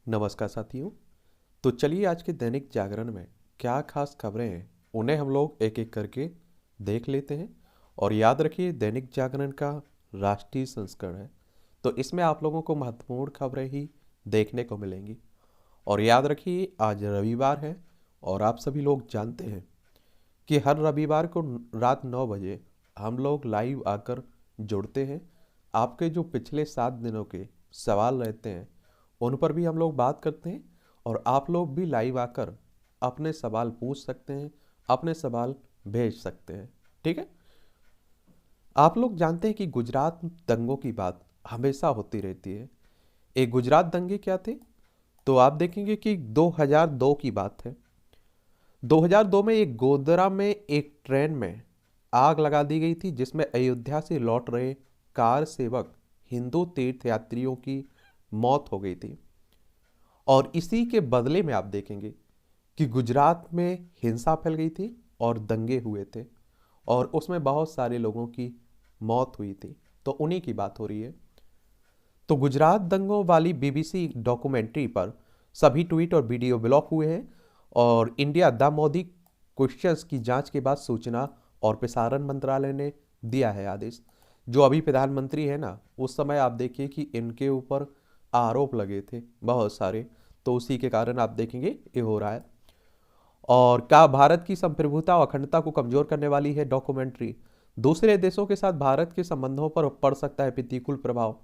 नमस्कार साथियों। तो चलिए आज के दैनिक जागरण में क्या खास खबरें हैं उन्हें हम लोग एक एक करके देख लेते हैं। और याद रखिए दैनिक जागरण का राष्ट्रीय संस्करण है, तो इसमें आप लोगों को महत्वपूर्ण खबरें ही देखने को मिलेंगी। और याद रखिए आज रविवार है और आप सभी लोग जानते हैं कि हर रविवार को रात 9 बजे हम लोग लाइव आकर जुड़ते हैं। आपके जो पिछले 7 दिनों के सवाल रहते हैं उन पर भी हम लोग बात करते हैं और आप लोग भी लाइव आकर अपने सवाल पूछ सकते हैं, अपने सवाल भेज सकते हैं। ठीक है। आप लोग जानते हैं कि गुजरात दंगों की बात हमेशा होती रहती है। एक गुजरात दंगे क्या थे, तो आप देखेंगे कि 2002 की बात है। 2002 में एक गोधरा में एक ट्रेन में आग लगा दी गई थी, जिसमें अयोध्या से लौट रहे कार सेवक हिंदू तीर्थयात्रियों की मौत हो गई थी। और इसी के बदले में आप देखेंगे कि गुजरात में हिंसा फैल गई थी और दंगे हुए थे और उसमें बहुत सारे लोगों की मौत हुई थी। तो उन्हीं की बात हो रही है। तो गुजरात दंगों वाली बीबीसी डॉक्यूमेंट्री पर सभी ट्वीट और वीडियो ब्लॉक हुए हैं और इंडिया द मोदी क्वेश्चंस की जांच के बाद सूचना और प्रसारण मंत्रालय ने दिया है आदेश। जो अभी प्रधानमंत्री है ना, उस समय आप देखिए कि इनके ऊपर आरोप लगे थे बहुत सारे, तो उसी के कारण आप देखेंगे ये हो रहा है। और क्या भारत की संप्रभुता और अखंडता को कमजोर करने वाली है डॉक्यूमेंट्री। दूसरे देशों के साथ भारत के संबंधों पर पड़ सकता है प्रतिकूल प्रभाव।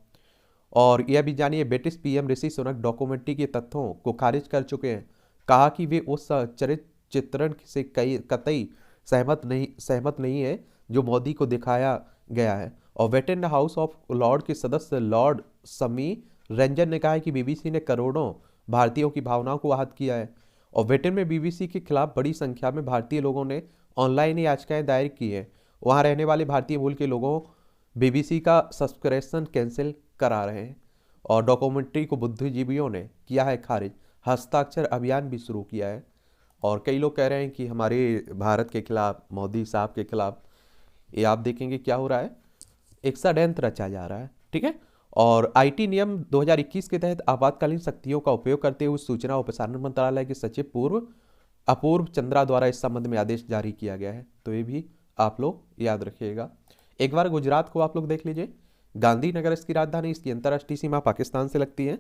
और यह भी जानिए British PM Rishi Sunak documentary के तथ्यों को खारिज कर चुके हैं। कहा कि वे उस चरित्र चित्रण से कई कतई सहमत नहीं है जो मोदी को दिखाया गया है। और वेटन हाउस ऑफ लॉर्ड के सदस्य लॉर्ड समी रंजन ने कहा है कि बीबीसी ने करोड़ों भारतीयों की भावनाओं को आहत किया है। और वेटन में बीबीसी के खिलाफ बड़ी संख्या में भारतीय लोगों ने ऑनलाइन याचिकाएं दायर की हैं। वहां रहने वाले भारतीय मूल के लोगों बीबीसी का सब्सक्रिप्शन कैंसिल करा रहे हैं। और डॉक्यूमेंट्री को बुद्धिजीवियों ने किया है खारिज। हस्ताक्षर अभियान भी शुरू किया है। और कई लोग कह रहे हैं कि हमारे भारत के खिलाफ, मोदी साहब के खिलाफ, ये आप देखेंगे क्या हो रहा है, एक षड्यंत्र रचा जा रहा है। ठीक है। और आईटी नियम 2021 के तहत आपातकालीन शक्तियों का उपयोग करते हुए सूचना और प्रसारण मंत्रालय के सचिव अपूर्व चंद्रा द्वारा इस संबंध में आदेश जारी किया गया है। तो ये भी आप लोग याद रखिएगा। एक बार गुजरात को आप लोग देख लीजिए। गांधीनगर इसकी राजधानी, इसकी अंतर्राष्ट्रीय सीमा पाकिस्तान से लगती है।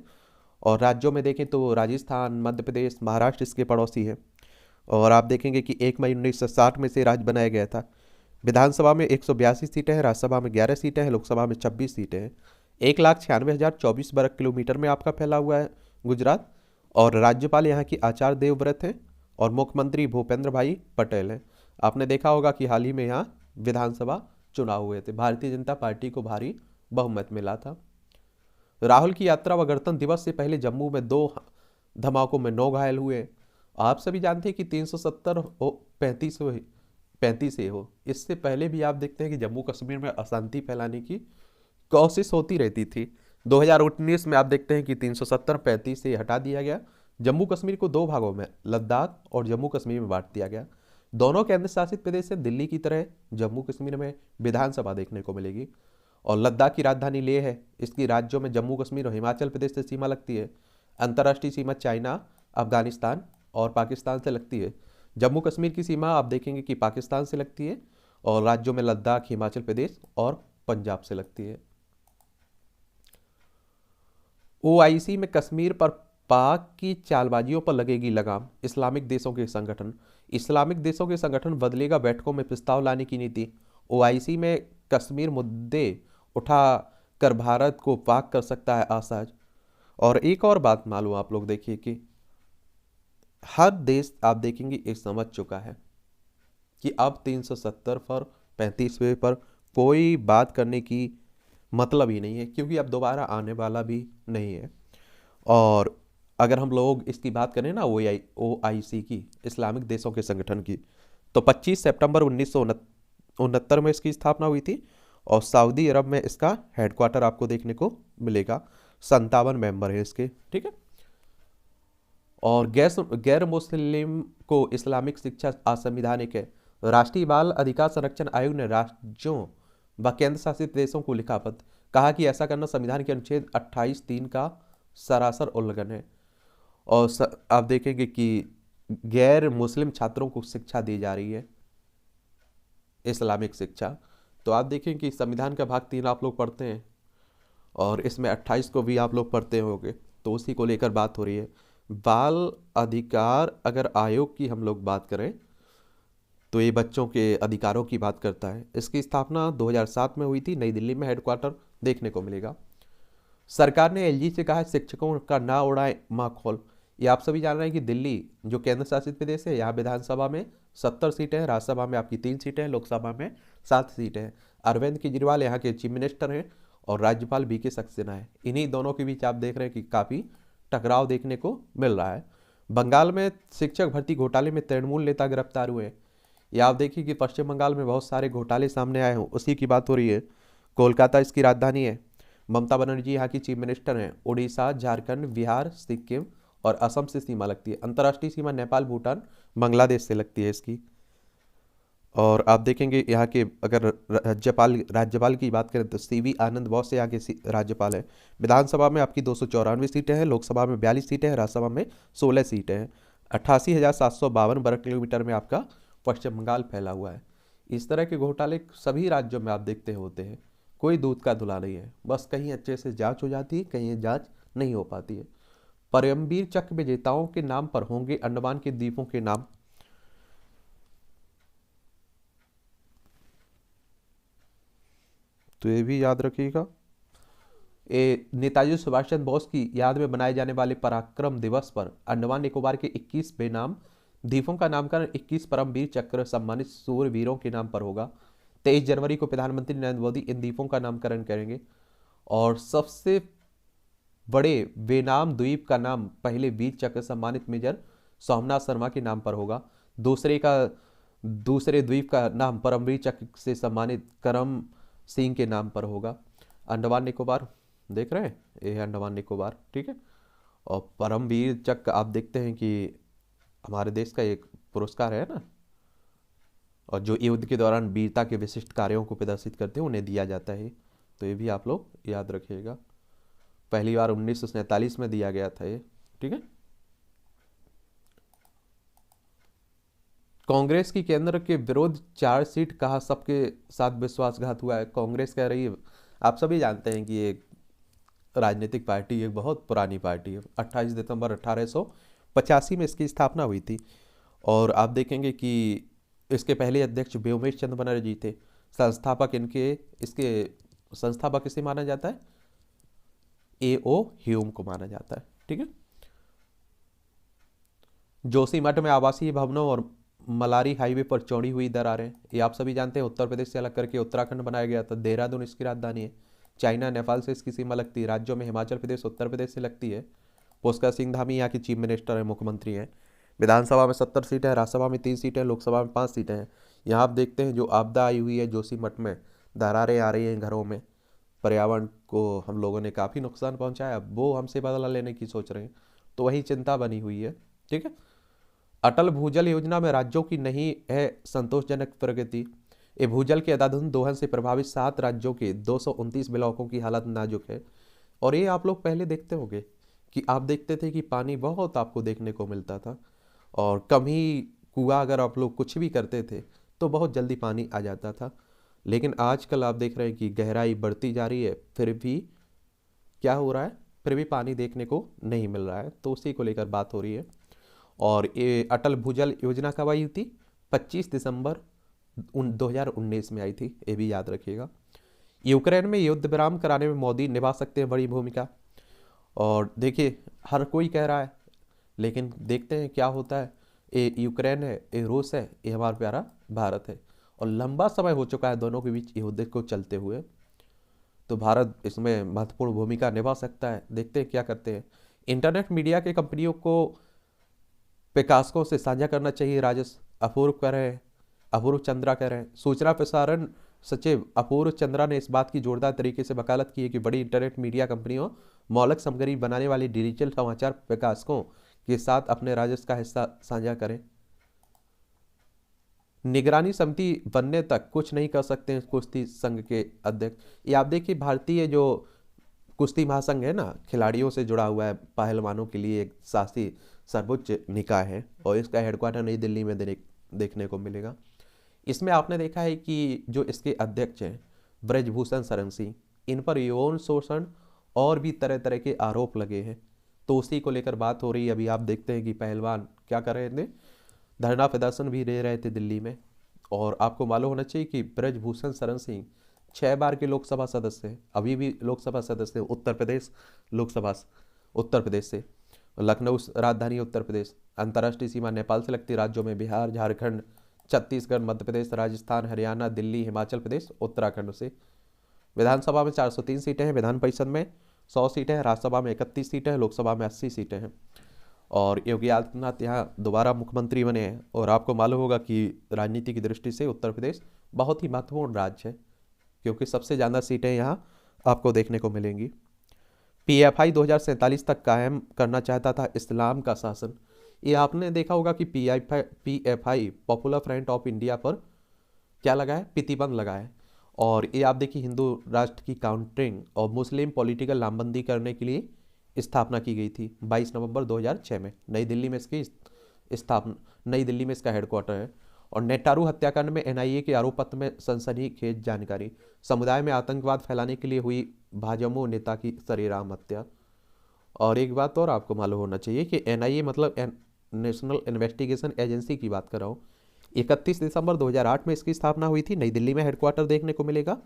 और राज्यों में देखें तो राजस्थान, मध्य प्रदेश, महाराष्ट्र इसके पड़ोसी हैं। और आप देखेंगे कि 1 मई 1960 में से राज्य बनाया गया था। विधानसभा में 182 सीटें हैं, राज्यसभा में 11 सीटें हैं, लोकसभा में 26 सीटें हैं। 1,96,024 वर्ग किलोमीटर में आपका फैला हुआ है गुजरात। और राज्यपाल यहाँ की आचार्य देवव्रत हैं और मुख्यमंत्री भूपेंद्र भाई पटेल हैं। आपने देखा होगा कि हाल ही में यहाँ विधानसभा चुनाव हुए थे, भारतीय जनता पार्टी को भारी बहुमत मिला था। राहुल की यात्रा व गणतंत्र दिवस से पहले जम्मू में 2 धमाकों में 9 घायल हुए। आप सभी जानते हैं कि 370 पैंतीस हो। इससे पहले भी आप देखते हैं कि जम्मू कश्मीर में अशांति फैलाने की कोशिश होती रहती थी। 2019 में आप देखते हैं कि 370-35 से हटा दिया गया। जम्मू कश्मीर को 2 भागों में, लद्दाख और जम्मू कश्मीर में बांट दिया गया। दोनों केंद्र शासित प्रदेश से दिल्ली की तरह जम्मू कश्मीर में विधानसभा देखने को मिलेगी। और लद्दाख की राजधानी लेह है। इसकी राज्यों में जम्मू कश्मीर और हिमाचल प्रदेश से सीमा लगती है। अंतर्राष्ट्रीय सीमा चाइना, अफगानिस्तान और पाकिस्तान से लगती है। जम्मू कश्मीर की सीमा आप देखेंगे कि पाकिस्तान से लगती है और राज्यों में लद्दाख, हिमाचल प्रदेश और पंजाब से लगती है। ओआईसी में कश्मीर पर पाक की चालबाजियों पर लगेगी लगाम। इस्लामिक देशों के संगठन बदलेगा बैठकों में प्रस्ताव लाने की नीति। ओआईसी में कश्मीर मुद्दे उठा कर भारत को पाक कर सकता है आसाज। और एक और बात मालूम आप लोग देखिए कि हर देश आप देखेंगे एक समझ चुका है कि अब 370 पर 35वें पर कोई बात करने की मतलब ही नहीं है, क्योंकि अब दोबारा आने वाला भी नहीं है। और अगर हम लोग इसकी बात करें ना ओआईसी की, इस्लामिक देशों के संगठन की, तो 25 सितंबर 1969 में इसकी स्थापना हुई थी। और सऊदी अरब में इसका हेडक्वार्टर आपको देखने को मिलेगा। 57 मेंबर है इसके। ठीक है। और गैर मुस्लिम को इस्लामिक शिक्षा असंवैधानिक है। राष्ट्रीय बाल अधिकार संरक्षण आयोग ने राज्यों व केंद्र शासित प्रदेशों को लिखा पत्र, कहा कि ऐसा करना संविधान के अनुच्छेद 28(3) का सरासर उल्लंघन है। और आप देखेंगे कि गैर मुस्लिम छात्रों को शिक्षा दी जा रही है, इस्लामिक शिक्षा। तो आप देखें कि संविधान का भाग 3 आप लोग पढ़ते हैं और इसमें 28 को भी आप लोग पढ़ते होंगे, तो उसी को लेकर बात हो रही है। बाल अधिकार अगर आयोग की हम लोग बात करें तो ये बच्चों के अधिकारों की बात करता है। इसकी स्थापना 2007 में हुई थी, नई दिल्ली में हेडक्वार्टर देखने को मिलेगा। सरकार ने एलजी से कहा है शिक्षकों का ना उड़ाएं माखौल। ये आप सभी जान रहे हैं कि दिल्ली जो केंद्र शासित प्रदेश है, यहाँ विधानसभा में 70 सीटें हैं, राज्यसभा में आपकी 3 सीटें हैं, लोकसभा में 7 सीटें हैं। अरविंद केजरीवाल यहाँ के चीफ मिनिस्टर हैं और राज्यपाल वीके सक्सेना है। इन्हीं दोनों के बीच आप देख रहे हैं कि काफ़ी टकराव देखने को मिल रहा है। बंगाल में शिक्षक भर्ती घोटाले में तृणमूल नेता गिरफ्तार हुए हैं। या आप देखिए कि पश्चिम बंगाल में बहुत सारे घोटाले सामने आए हों, उसी की बात हो रही है। कोलकाता इसकी राजधानी है। ममता बनर्जी यहाँ की चीफ मिनिस्टर हैं। उड़ीसा, झारखंड, बिहार, सिक्किम और असम से सीमा लगती है। अंतर्राष्ट्रीय सीमा नेपाल, भूटान, बांग्लादेश से लगती है इसकी। और आप देखेंगे यहाँ के अगर राज्यपाल की बात करें तो सीवी आनंद बहुत से यहाँ के राज्यपाल हैं। विधानसभा में आपकी 294 सीटें हैं, लोकसभा में 42 सीटें हैं, राज्यसभा में 16 सीटें हैं। 88,752 वर्ग किलोमीटर में आपका पश्चिम बंगाल फैला हुआ है। इस तरह के घोटाले सभी राज्यों में आप देखते होते हैं, कोई दूध का धुला नहीं है। बस कहीं अच्छे से जांच हो जाती है, कहीं जांच नहीं हो पाती है। परमवीर चक्र विजेताओं के नाम पर होंगे अंडमान के द्वीपों के नाम। तो ये भी याद रखिएगा। ये नेताजी सुभाष चंद्र बोस की याद में बनाए जाने वाले पराक्रम दिवस पर अंडमान निकोबार के 21 बेनाम द्वीपों का नामकरण 21 परमवीर चक्र सम्मानित सूरवीरों के नाम पर होगा। 23 जनवरी को प्रधानमंत्री नरेंद्र मोदी इन द्वीपों का नामकरण करेंगे। और सबसे बड़े बेनाम द्वीप का नाम पहले वीर चक्र सम्मानित मेजर सोमनाथ शर्मा के नाम पर होगा। दूसरे द्वीप का नाम परमवीर चक्र से सम्मानित करम सिंह के नाम पर होगा। अंडमान निकोबार देख रहे हैं, ये है अंडमान निकोबार, ठीक है। और परमवीर चक्र आप देखते हैं कि हमारे देश का एक पुरस्कार है ना, और जो युद्ध के दौरान वीरता के विशिष्ट कार्यों को प्रदर्शित करते हैं उन्हें दिया जाता है। तो ये भी आप लोग याद रखिएगा। पहली बार 1947 में दिया गया था ये, ठीक है। कांग्रेस की केंद्र के विरोध चार्जशीट, कहा सबके साथ विश्वासघात हुआ है। कांग्रेस कह रही है, आप सभी जानते हैं कि ये राजनीतिक पार्टी एक बहुत पुरानी पार्टी है। 28 दिसंबर 1885 में इसकी स्थापना हुई थी। और आप देखेंगे कि इसके पहले अध्यक्ष व्योमेश चंद्र बनर्जी थे। इसके संस्थापक किसे माना जाता है? A.O. ह्यूम को माना जाता है, ठीक है। जोशीमठ में आवासीय भवनों और मलारी हाईवे पर चौड़ी हुई दरारें, ये आप सभी जानते हैं। उत्तर प्रदेश से अलग करके उत्तराखंड बनाया गया था। देहरादून इसकी राजधानी है। चाइना, नेपाल से इसकी सीमा लगती है। राज्यों में हिमाचल प्रदेश, उत्तर प्रदेश से लगती है। पुष्कर सिंह धामी यहाँ की चीफ मिनिस्टर है, मुख्यमंत्री हैं। विधानसभा में 70 सीटें हैं, राज्यसभा में 3 सीटें हैं, लोकसभा में 5 सीटें हैं। यहाँ आप देखते हैं जो आपदा आई हुई है जोशीमठ में, दरारें आ रही हैं घरों में, पर्यावरण को हम लोगों ने काफ़ी नुकसान पहुँचाया। अब वो हमसे बदला लेने की सोच रहे हैं, तो वही चिंता बनी हुई है, ठीक है। अटल भूजल योजना में राज्यों की नहीं है संतोषजनक प्रगति। ये भूजल के अंधाधुंध दोहन से प्रभावित 7 राज्यों के 229 ब्लॉकों की हालत नाजुक है। और ये आप लोग पहले देखते होंगे कि आप देखते थे कि पानी बहुत आपको देखने को मिलता था, और कम ही कुआं अगर आप लोग कुछ भी करते थे तो बहुत जल्दी पानी आ जाता था। लेकिन आजकल आप देख रहे हैं कि गहराई बढ़ती जा रही है, फिर भी क्या हो रहा है, फिर भी पानी देखने को नहीं मिल रहा है। तो उसी को लेकर बात हो रही है। और ये अटल भूजल योजना कब आई थी? 25 दिसंबर 2019 में आई थी, ये भी याद रखिएगा। यूक्रेन में युद्ध विराम कराने में मोदी निभा सकते हैं बड़ी भूमिका। और देखिए हर कोई कह रहा है, लेकिन देखते हैं क्या होता है। ये यूक्रेन है, ये रूस है, ये हमारा प्यारा भारत है। और लंबा समय हो चुका है दोनों के बीच युद्ध को चलते हुए, तो भारत इसमें महत्वपूर्ण भूमिका निभा सकता है। देखते हैं क्या करते हैं। इंटरनेट मीडिया के कंपनियों को प्रकाशकों से साझा करना चाहिए, राजस्व अपूर्व चंद्रा कह रहे हैं। सूचना प्रसारण सचिव अपूर्व चंद्रा ने इस बात की जोरदार तरीके से वकालत की है कि बड़ी इंटरनेट मीडिया कंपनियों मौलिक सामग्री बनाने वाली डिजिटल समाचार प्रकाशकों के साथ अपने राजस्व का हिस्सा साझा करें। निगरानी समिति बनने तक कुछ नहीं कर सकते हैं कुश्ती संघ के अध्यक्ष। ये आप देखिए भारतीय जो कुश्ती महासंघ है ना, खिलाड़ियों से जुड़ा हुआ है, पहलवानों के लिए एक शासी सर्वोच्च निकाय है और इसका हेडक्वार्टर नई दिल्ली में देखने को मिलेगा। इसमें आपने देखा है कि जो इसके अध्यक्ष हैं ब्रजभूषण शरण सिंह, इन पर यौन शोषण और भी तरह तरह के आरोप लगे हैं। तो उसी को लेकर बात हो रही है। अभी आप देखते हैं कि पहलवान क्या कर रहे थे, धरना प्रदर्शन भी दे रहे थे दिल्ली में। और आपको मालूम होना चाहिए कि ब्रजभूषण शरण सिंह 6 बार के लोकसभा सदस्य हैं, अभी भी लोकसभा सदस्य हैं, उत्तर प्रदेश लोकसभा, उत्तर प्रदेश से। लखनऊ राजधानी उत्तर प्रदेश, अंतर्राष्ट्रीय सीमा नेपाल से लगती राज्यों में बिहार, झारखंड, छत्तीसगढ़, मध्य प्रदेश, राजस्थान, हरियाणा, दिल्ली, हिमाचल प्रदेश, उत्तराखंड से। विधानसभा में 403 सीटें हैं, विधान परिषद में 100 सीटें हैं, राज्यसभा में 31 सीटें हैं, लोकसभा में 80 सीटें हैं। और योगी आदित्यनाथ यहाँ दोबारा मुख्यमंत्री बने हैं। और आपको मालूम होगा कि राजनीति की दृष्टि से उत्तर प्रदेश बहुत ही महत्वपूर्ण राज्य है, क्योंकि सबसे ज़्यादा सीटें यहाँ आपको देखने को मिलेंगी। पीएफआई 2047 तक कायम करना चाहता था इस्लाम का शासन। ये आपने देखा होगा कि PFI popular front of India पर क्या लगा है, प्रतिबंध लगा है। और ये आप देखिए हिंदू राष्ट्र की काउंटरिंग और मुस्लिम पॉलिटिकल लामबंदी करने के लिए स्थापना की गई थी 22 नवंबर 2006 में नई दिल्ली में इसकी स्थापना, नई दिल्ली में इसका हेडक्वार्टर है। और नेटारू हत्याकांड में एनआईए के आरोप पत्र में सनसनीखेज जानकारी, समुदाय में आतंकवाद फैलाने के लिए हुई भाजपा नेता की सरेआम हत्या। और एक बात और आपको मालूम होना चाहिए कि एनआईए मतलब नेशनल इन्वेस्टिगेशन एजेंसी की बात कर रहा हूँ। 31 दिसंबर 2008 में इसकी स्थापना हुई थी, नई दिल्ली में हेडक्वार्टर देखने को मिलेगा।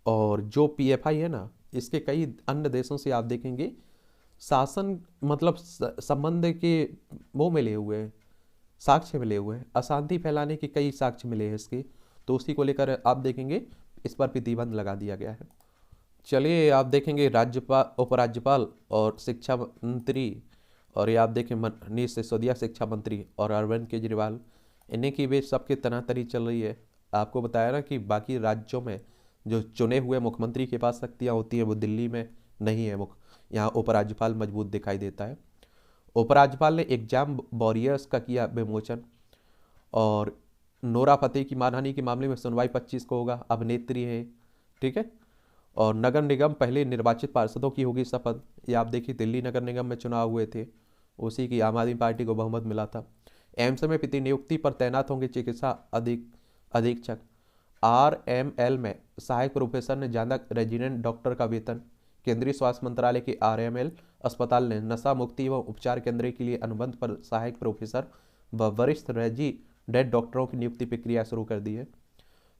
और जो पीएफआई है ना, इसके कई अन्य देशों से आप देखेंगे शासन मतलब संबंध के वो मिले हुए हैं, साक्ष्य मिले हुए हैं, अशांति फैलाने के कई साक्ष्य मिले हैं इसके। तो उसी को लेकर आप देखेंगे इस पर प्रतिबंध लगा दिया गया है। चलिए आप देखेंगे राज्यपाल, उपराज्यपाल और शिक्षा मंत्री, और ये आप देखें मनीष सिसोदिया शिक्षा मंत्री और अरविंद केजरीवाल, इन्हीं की भी सबकी तनातनी चल रही है। आपको बताया ना कि बाकी राज्यों में जो चुने हुए मुख्यमंत्री के पास शक्तियाँ होती हैं वो दिल्ली में नहीं है। यहाँ उपराज्यपाल मजबूत दिखाई देता है। उपराज्यपाल ने एग्जाम वॉरियर्स का किया विमोचन। और नोरा फतेही की मानहानि के मामले में सुनवाई 25 को होगा, अभिनेत्री है, ठीक है। और नगर निगम पहले निर्वाचित पार्षदों की होगी शपथ। ये आप देखिए दिल्ली नगर निगम में चुनाव हुए थे, उसी की आम आदमी पार्टी को बहुमत मिला था। एम्स में प्रतिनियुक्ति पर तैनात होंगे चिकित्सा अधीक्षक। आरएमएल में सहायक प्रोफेसर ने जाना रेजिडेंट डॉक्टर का वेतन। केंद्रीय स्वास्थ्य मंत्रालय के आरएमएल अस्पताल ने नशा मुक्ति एवं उपचार केंद्र के लिए अनुबंध पर सहायक प्रोफेसर व वरिष्ठ रेजिडेंट डॉक्टरों की नियुक्ति प्रक्रिया शुरू कर दी है।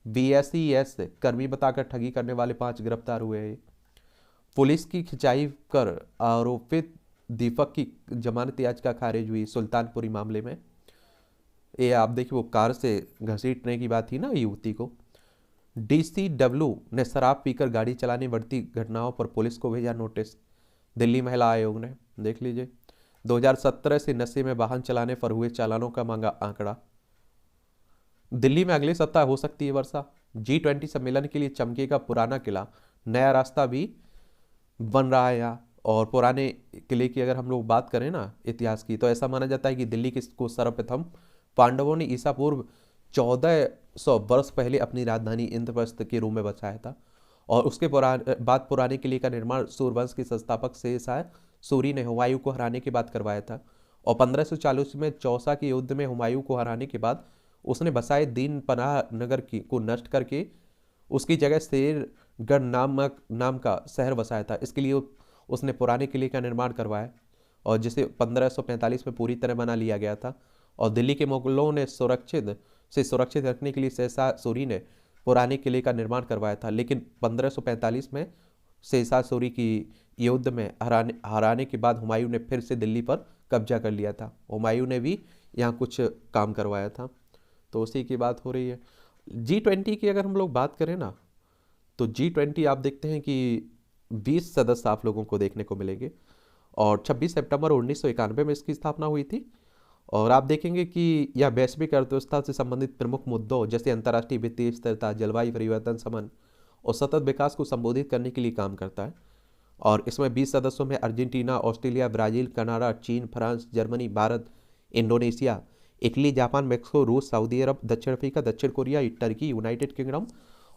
बीएसईएस कर्मी बताकर ठगी करने वाले 5 गिरफ्तार हुए हैं। पुलिस की खिंचाई कर आरोपित दीपक की जमानत याचिका खारिज हुई सुल्तानपुरी मामले में। ये आप देखिए वो कार से घसीटने की बात थी ना युवती को। डीसीडब्ल्यू ने शराब पीकर गाड़ी चलाने बढ़ती घटनाओं पर पुलिस को भेजा नोटिस। दिल्ली महिला आयोग ने, देख लीजिए, 2017 से नशे में वाहन चलाने पर हुए चालानों का मांगा आंकड़ा। दिल्ली में अगले सप्ताह हो सकती है वर्षा। G20 सम्मेलन के लिए चमकेगा पुराना किला, नया रास्ता भी बन रहा है यहाँ। और पुराने किले की अगर हम लोग बात करें ना इतिहास की, तो ऐसा माना जाता है कि दिल्ली को सर्वप्रथम पांडवों ने ईसा पूर्व 1400 वर्ष पहले अपनी राजधानी इंद्रप्रस्थ के रूप में बसाया था। और उसके बाद पुराने किले का निर्माण सूर्यवंश के संस्थापक शेरशाह सूरी ने हुमायूं को हराने के बाद करवाया था। और 1540 में चौसा के युद्ध में हुमायूं को हराने के बाद उसने बसाए दीन पनाह नगर को नष्ट करके उसकी जगह शेरगढ़ नाम का शहर बसाया था। इसके लिए उसने पुराने किले का निर्माण करवाया और जिसे 1545 में पूरी तरह बना लिया गया था। और दिल्ली के मुगलों ने सुरक्षित रखने के लिए शेरशाह सूरी ने पुराने किले का निर्माण करवाया था। लेकिन 1545 में शेरशाह सूरी की युद्ध में हराने के बाद हुमायूं ने फिर से दिल्ली पर कब्जा कर लिया था। हुमायूं ने भी यहाँ कुछ काम करवाया था। तो उसी की बात हो रही है। G20 की अगर हम लोग बात करें ना, तो G20 आप देखते हैं कि 20 सदस्य आप लोगों को देखने को मिलेंगे। और 26 सितंबर 1991 में इसकी स्थापना हुई थी। और आप देखेंगे कि यह वैश्विक अर्थव्यवस्था से संबंधित प्रमुख मुद्दों जैसे अंतर्राष्ट्रीय वित्तीय स्थिरता, जलवायु परिवर्तन, समन और सतत विकास को संबोधित करने के लिए काम करता है। और इसमें 20 सदस्यों में अर्जेंटीना, ऑस्ट्रेलिया, ब्राजील, कनाडा, चीन, France, Germany, Bharat, Indonesia, Italy, Japan, Mexico, रूस, सऊदी अरब, दक्षिण अफ्रीका, दक्षिण कोरिया, टर्की, यूनाइटेड किंगडम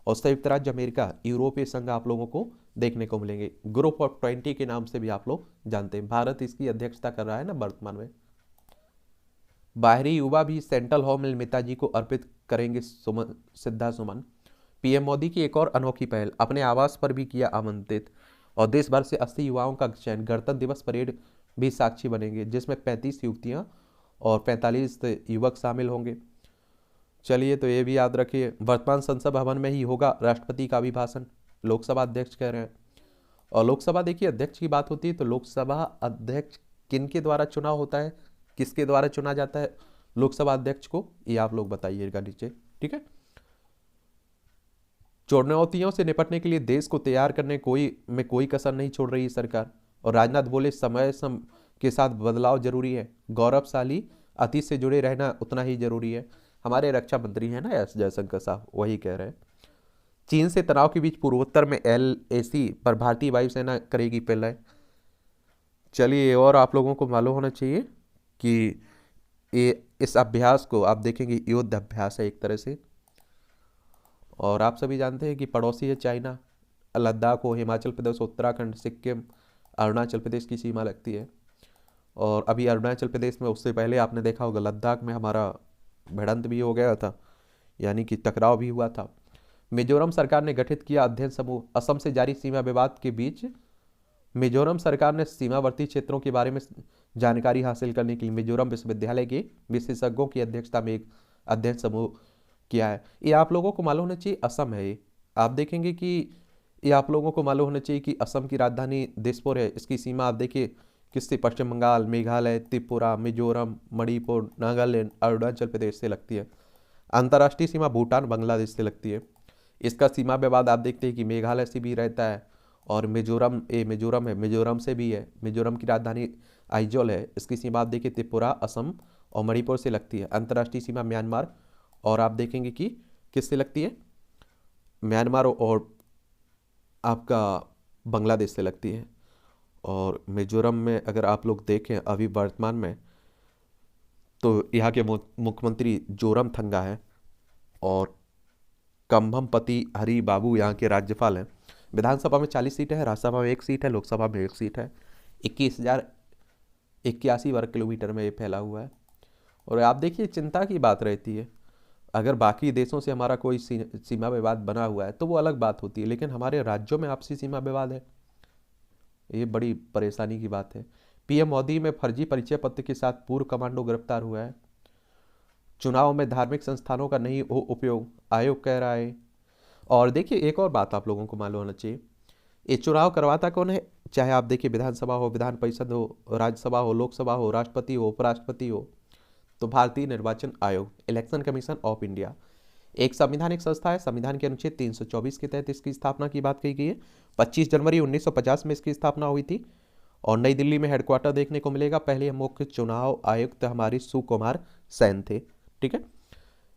और संयुक्त राज्य अमेरिका, यूरोपीय संघ आप लोगों को देखने को मिलेंगे। ग्रुप ऑफ 20 के नाम से भी आप लोग जानते हैं। भारत इसकी अध्यक्षता कर रहा है ना वर्तमान में। बाहरी युवा भी सेंट्रल हॉल में नेताजी को अर्पित करेंगे श्रद्धा सुमन। पीएम मोदी की एक और अनोखी पहल, अपने आवास पर भी किया आमंत्रित, और देश भर से 80 युवाओं का चयन। गणतंत्र दिवस परेड भी साक्षी बनेंगे, जिसमें 35 युवतियां और 45 युवक शामिल होंगे। चलिए, तो ये भी याद रखिए, वर्तमान संसद भवन में ही होगा राष्ट्रपति का अभिभाषण, लोकसभा अध्यक्ष कह रहे हैं। और लोकसभा, देखिए, अध्यक्ष की बात होती है तो लोकसभा अध्यक्ष किन के द्वारा चुनाव होता है, किसके द्वारा चुना जाता है लोकसभा अध्यक्ष को, ये आप लोग बताइएगा नीचे, ठीक है। चुनौतियों से निपटने के लिए देश को तैयार करने कोई कसर नहीं छोड़ रही सरकार। और राजनाथ बोले, समय के साथ बदलाव जरूरी है, गौरवशाली अतीत से जुड़े रहना उतना ही जरूरी है। हमारे रक्षा मंत्री हैं ना एस जयशंकर साहब, वही कह रहे हैं। चीन से तनाव के बीच पूर्वोत्तर में LAC पर भारतीय वायुसेना करेगी पहले। चलिए, और आप लोगों को मालूम होना चाहिए कि इस अभ्यास को आप देखेंगे युद्ध अभ्यास है एक तरह से। और आप सभी जानते हैं कि पड़ोसी है चाइना, लद्दाख हो, हिमाचल प्रदेश, उत्तराखंड, सिक्किम, अरुणाचल प्रदेश की सीमा लगती है। और अभी अरुणाचल प्रदेश में, उससे पहले आपने देखा होगा लद्दाख में हमारा भिड़ंत भी हो गया था, यानी कि टकराव भी हुआ था। मिजोरम सरकार ने गठित किया अध्ययन समूह। असम से जारी सीमा विवाद के बीच मिजोरम सरकार ने सीमावर्ती क्षेत्रों के बारे में जानकारी हासिल करने के लिए मिजोरम विश्वविद्यालय के विशेषज्ञों की अध्यक्षता में एक अध्ययन समूह किया है। ये आप लोगों को मालूम होना चाहिए, असम है ये। आप देखेंगे कि ये आप लोगों को मालूम होना चाहिए कि असम की राजधानी दिसपुर है। इसकी सीमा आप देखिए किससे, पश्चिम बंगाल, मेघालय, त्रिपुरा, मिजोरम, मणिपुर, नागालैंड, अरुणाचल प्रदेश से लगती है। अंतर्राष्ट्रीय सीमा भूटान, बांग्लादेश से लगती है। इसका सीमा विवाद आप देखते हैं कि मेघालय से भी रहता है, और मिजोरम है, मिजोरम से भी है। मिजोरम की राजधानी आइजोल है। इसकी सीमा आप देखिए त्रिपुरा, असम और मणिपुर से लगती है। अंतर्राष्ट्रीय सीमा म्यांमार, और आप देखेंगे कि किससे लगती है, म्यांमार और आपका बांग्लादेश से लगती है। और मिजोरम में अगर आप लोग देखें अभी वर्तमान में, तो यहाँ के मुख्यमंत्री जोरमथंगा है, और कंभमपति हरि बाबू यहाँ के राज्यपाल हैं। विधानसभा में 40 सीटें हैं, राज्यसभा में 1 सीट है, लोकसभा में 1 सीट है। 21,081 वर्ग किलोमीटर में ये फैला हुआ है। और आप देखिए, चिंता की बात रहती है, अगर बाकी देशों से हमारा कोई सीमा विवाद बना हुआ है तो वो अलग बात होती है, लेकिन हमारे राज्यों में आपसी सीमा विवाद है, ये बड़ी परेशानी की बात है। पीएम मोदी में फर्जी परिचय पत्र के साथ पूर्व कमांडो गिरफ्तार हुआ है। चुनाव में धार्मिक संस्थानों का नहीं हो उपयोग, आयोग कह रहा है। और देखिए, एक और बात आप लोगों को मालूम होना चाहिए, ये चुनाव करवाता कौन है, चाहे आप देखिए विधानसभा हो, विधान परिषद हो, राज्यसभा हो, लोकसभा हो, राष्ट्रपति हो, उपराष्ट्रपति हो, तो भारतीय निर्वाचन आयोग, इलेक्शन कमीशन ऑफ इंडिया, एक संवैधानिक संस्था है। संविधान के अनुच्छेद 324 के तहत इसकी स्थापना की बात कही गई है। 25 जनवरी 1950 में इसकी स्थापना हुई थी, और नई दिल्ली में हेडक्वार्टर देखने को मिलेगा। पहले मुख्य चुनाव आयुक्त हमारी सुकुमार सेन थे, ठीक है।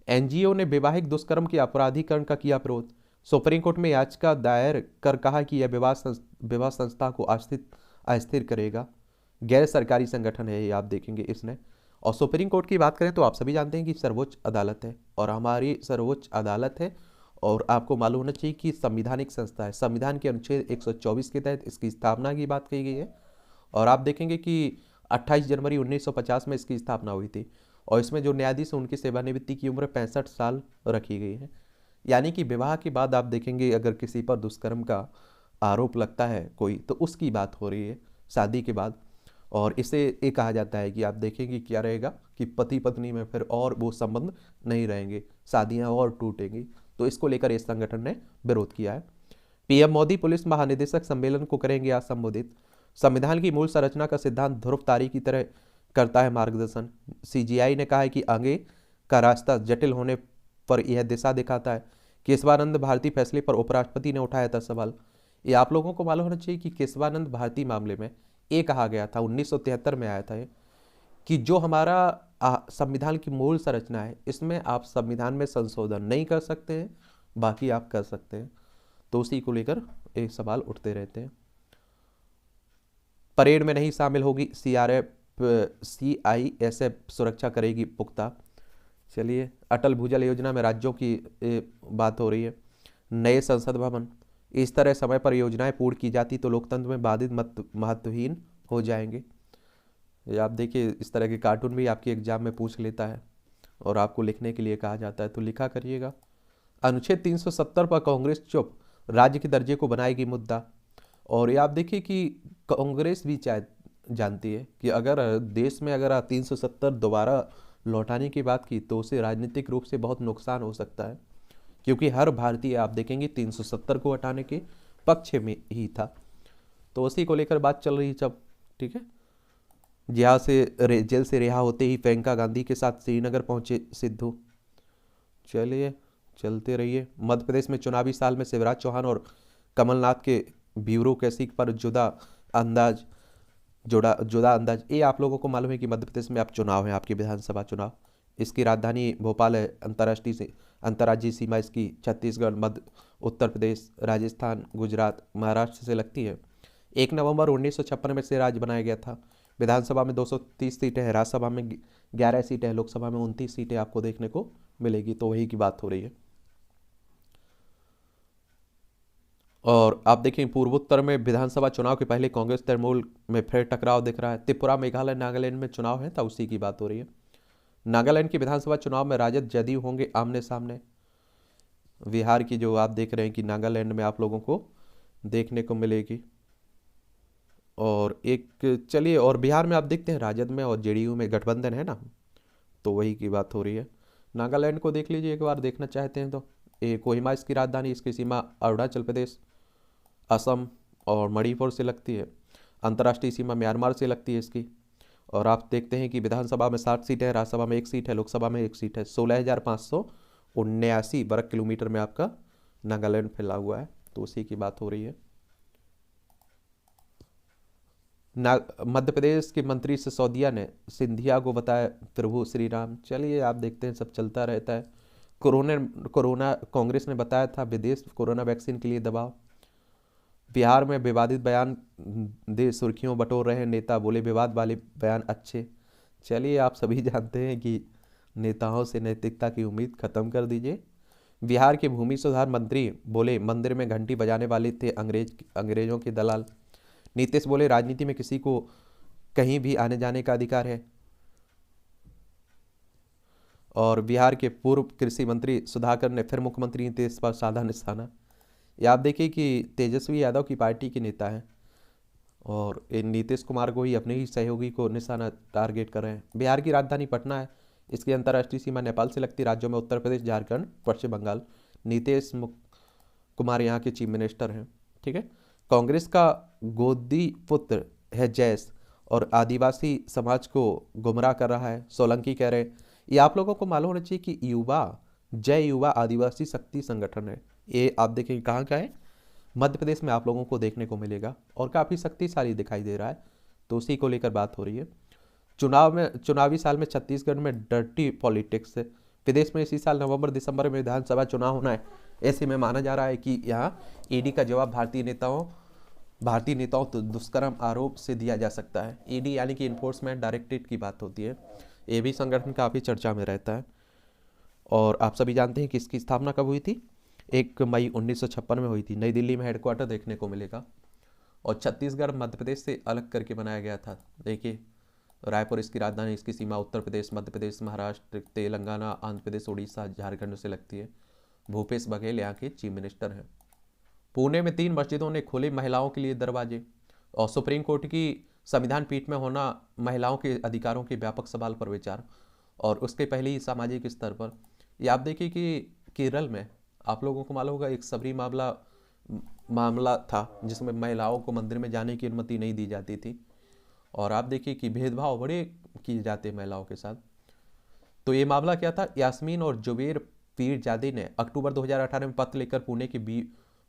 एनजीओ ने वैवाहिक दुष्कर्म के अपराधीकरण का किया विरोध। सुप्रीम कोर्ट में याचिका दायर कर कहा कि यह विवाह संस्था को अस्थिर करेगा। गैर सरकारी संगठन है ये, आप देखेंगे इसने। और सुप्रीम कोर्ट की बात करें तो आप सभी जानते हैं कि सर्वोच्च अदालत है, और हमारी सर्वोच्च अदालत है। और आपको मालूम होना चाहिए कि संवैधानिक संस्था है। संविधान के अनुच्छेद 124 के तहत इसकी स्थापना की बात कही गई है। और आप देखेंगे कि 28 जनवरी 1950 में इसकी स्थापना हुई थी, और इसमें जो न्यायाधीश हैं उनकी सेवानिवृत्ति की उम्र 65 साल रखी गई है। यानी कि विवाह के बाद आप देखेंगे अगर किसी पर दुष्कर्म का आरोप लगता है कोई, तो उसकी बात हो रही है शादी के बाद। और इसे ये कहा जाता है कि आप देखेंगे क्या रहेगा कि पति पत्नी में फिर और वो संबंध नहीं रहेंगे, शादियां और टूटेंगी। तो इसको लेकर इस संगठन ने विरोध किया है। पीएम मोदी पुलिस महानिदेशक सम्मेलन को करेंगे आज संबोधित। संविधान की मूल संरचना का सिद्धांत ध्रुव तारे की तरह करता है मार्गदर्शन। सीजीआई ने कहा है कि आगे का रास्ता जटिल होने पर यह दिशा दिखाता है। केशवानंद भारती फैसले पर उपराष्ट्रपति ने उठाया था सवाल। ये आप लोगों को मालूम होना चाहिए कि केशवानंद भारती मामले में ये कहा गया था, 1973 में आया था ये, कि जो हमारा संविधान की मूल संरचना है इसमें आप संविधान में संशोधन नहीं कर सकते हैं, बाकी आप कर सकते हैं। तो उसी को लेकर एक सवाल उठते रहते हैं। परेड में नहीं शामिल होगी CISF, सुरक्षा करेगी पुख्ता। चलिए, अटल भूजल योजना में राज्यों की बात हो रही है। नए संसद भवन। इस तरह समय पर योजनाएं पूर्ण की जाती तो लोकतंत्र में बाधित महत्वहीन हो जाएंगे। ये आप देखिए, इस तरह के कार्टून भी आपके एग्जाम में पूछ लेता है और आपको लिखने के लिए कहा जाता है, तो लिखा करिएगा। अनुच्छेद 370 पर कांग्रेस चुप, राज्य के दर्जे को बनाएगी मुद्दा। और ये आप देखिए कि कांग्रेस भी जानती है कि अगर देश में अगर 370 दोबारा लौटाने की बात की तो उसे राजनीतिक रूप से बहुत नुकसान हो सकता है, क्योंकि हर भारतीय आप देखेंगे 370 को हटाने के पक्ष में ही था। तो उसी को लेकर बात चल रही जब, ठीक है। जेल से रिहा होते ही प्रियंका गांधी के साथ श्रीनगर पहुंचे सिद्धू। चलिए चलते रहिए। मध्य प्रदेश में चुनावी साल में शिवराज चौहान और कमलनाथ के ब्यूरोक्रेसी पर जुदा अंदाज। ये आप लोगों को मालूम है कि मध्य प्रदेश में आप चुनाव है, आपकी विधानसभा चुनाव, इसकी राजधानी भोपाल है, अंतर्राज्यीय सीमा इसकी छत्तीसगढ़, मध्य उत्तर प्रदेश, राजस्थान, गुजरात, महाराष्ट्र से लगती है। 1 नवंबर 1956 में से राज्य बनाया गया था। विधानसभा में 230 सीटें हैं, राज्यसभा में 11 सीटें हैं, लोकसभा में 29 सीटें आपको देखने को मिलेगी। तो वही की बात हो रही है। और आप देखें पूर्वोत्तर में विधानसभा चुनाव के पहले कांग्रेस तृणमूल में फिर टकराव दिख रहा है। त्रिपुरा, मेघालय, नागालैंड में चुनाव है, तो उसी की बात हो रही है। नागालैंड की विधानसभा चुनाव में राजद जदयू होंगे आमने सामने। बिहार की जो आप देख रहे हैं कि नागालैंड में आप लोगों को देखने को मिलेगी। और एक चलिए, और बिहार में आप देखते हैं राजद में और जेडीयू में गठबंधन है ना, तो वही की बात हो रही है। नागालैंड को देख लीजिए एक बार, देखना चाहते हैं तो। ये कोहिमा इसकी राजधानी, इसकी सीमा अरुणाचल प्रदेश, असम और मणिपुर से लगती है। अंतर्राष्ट्रीय सीमा म्यांमार से लगती है इसकी। और आप देखते हैं कि विधानसभा में 60 सीट है, राज्यसभा में 1 सीट है, लोकसभा में 1 सीट है। 16,579 वर्ग किलोमीटर में आपका नागालैंड फैला हुआ है, तो उसी की बात हो रही है। मध्य प्रदेश के मंत्री सिसोदिया ने सिंधिया को बताया प्रभु श्री राम। चलिए आप देखते हैं, सब चलता रहता है। कोरोना कांग्रेस ने बताया था विदेश कोरोना वैक्सीन के लिए दबाव। बिहार में विवादित बयान दे सुर्खियों बटोर रहे नेता, बोले विवाद वाले बयान अच्छे। चलिए आप सभी जानते हैं कि नेताओं से नैतिकता की उम्मीद खत्म कर दीजिए। बिहार के भूमि सुधार मंत्री बोले मंदिर में घंटी बजाने वाले थे अंग्रेजों के दलाल। नीतीश बोले राजनीति में किसी को कहीं भी आने जाने का अधिकार है। और बिहार के पूर्व कृषि मंत्री सुधाकर ने फिर मुख्यमंत्री नीतीश पर साधा निशाना। ये आप देखिए कि तेजस्वी यादव की पार्टी के नेता हैं और नीतीश कुमार को ही, अपने ही सहयोगी को निशाना टारगेट कर रहे हैं। बिहार की राजधानी पटना है, इसकी अंतर्राष्ट्रीय सीमा नेपाल से लगती। राज्यों में उत्तर प्रदेश, झारखंड, पश्चिम बंगाल। नीतीश कुमार यहाँ के चीफ मिनिस्टर हैं, ठीक है। कांग्रेस का गोदी पुत्र है जैस और आदिवासी समाज को गुमराह कर रहा है, सोलंकी कह रहे हैं। ये आप लोगों को मालूम होना चाहिए कि जय युवा आदिवासी शक्ति संगठन है। ये आप देखें कहाँ का है, मध्य प्रदेश में आप लोगों को देखने को मिलेगा और काफ़ी शक्तिशाली दिखाई दे रहा है, तो उसी को लेकर बात हो रही है। चुनावी साल में छत्तीसगढ़ में डर्टी पॉलिटिक्स है। प्रदेश में इसी साल नवंबर दिसंबर में विधानसभा चुनाव होना है। ऐसे में माना जा रहा है कि यहाँ ईडी का जवाब भारतीय नेताओं तो दुष्कर्म आरोप से दिया जा सकता है। ईडी यानी कि इन्फोर्समेंट डायरेक्टरेट की बात होती है। ये भी संगठन काफ़ी चर्चा में रहता है। और आप सभी जानते हैं कि इसकी स्थापना कब हुई थी? 1 मई 1956 में हुई थी। नई दिल्ली में हेडक्वार्टर देखने को मिलेगा। और छत्तीसगढ़ मध्य प्रदेश से अलग करके बनाया गया था। देखिए, रायपुर इसकी राजधानी, इसकी सीमा उत्तर प्रदेश, मध्य प्रदेश, महाराष्ट्र, तेलंगाना, आंध्र प्रदेश, उड़ीसा, झारखंड से लगती है। भूपेश बघेल यहाँ के चीफ मिनिस्टर हैं। पुणे में 3 मस्जिदों ने खोले महिलाओं के लिए दरवाजे। और सुप्रीम कोर्ट की संविधान पीठ में होना महिलाओं के अधिकारों के व्यापक सवाल पर विचार। और उसके पहले ही सामाजिक स्तर पर ये आप देखिए कि केरल में आप लोगों को मालूम होगा एक सबरी मामला था, जिसमें महिलाओं को मंदिर में जाने की अनुमति नहीं दी जाती थी। और आप देखिए कि भेदभाव बड़े किए जाते महिलाओं के साथ। तो ये मामला क्या था? यास्मीन और जुबेर पीरजादे ने अक्टूबर 2018 में पत्र लेकर पुणे के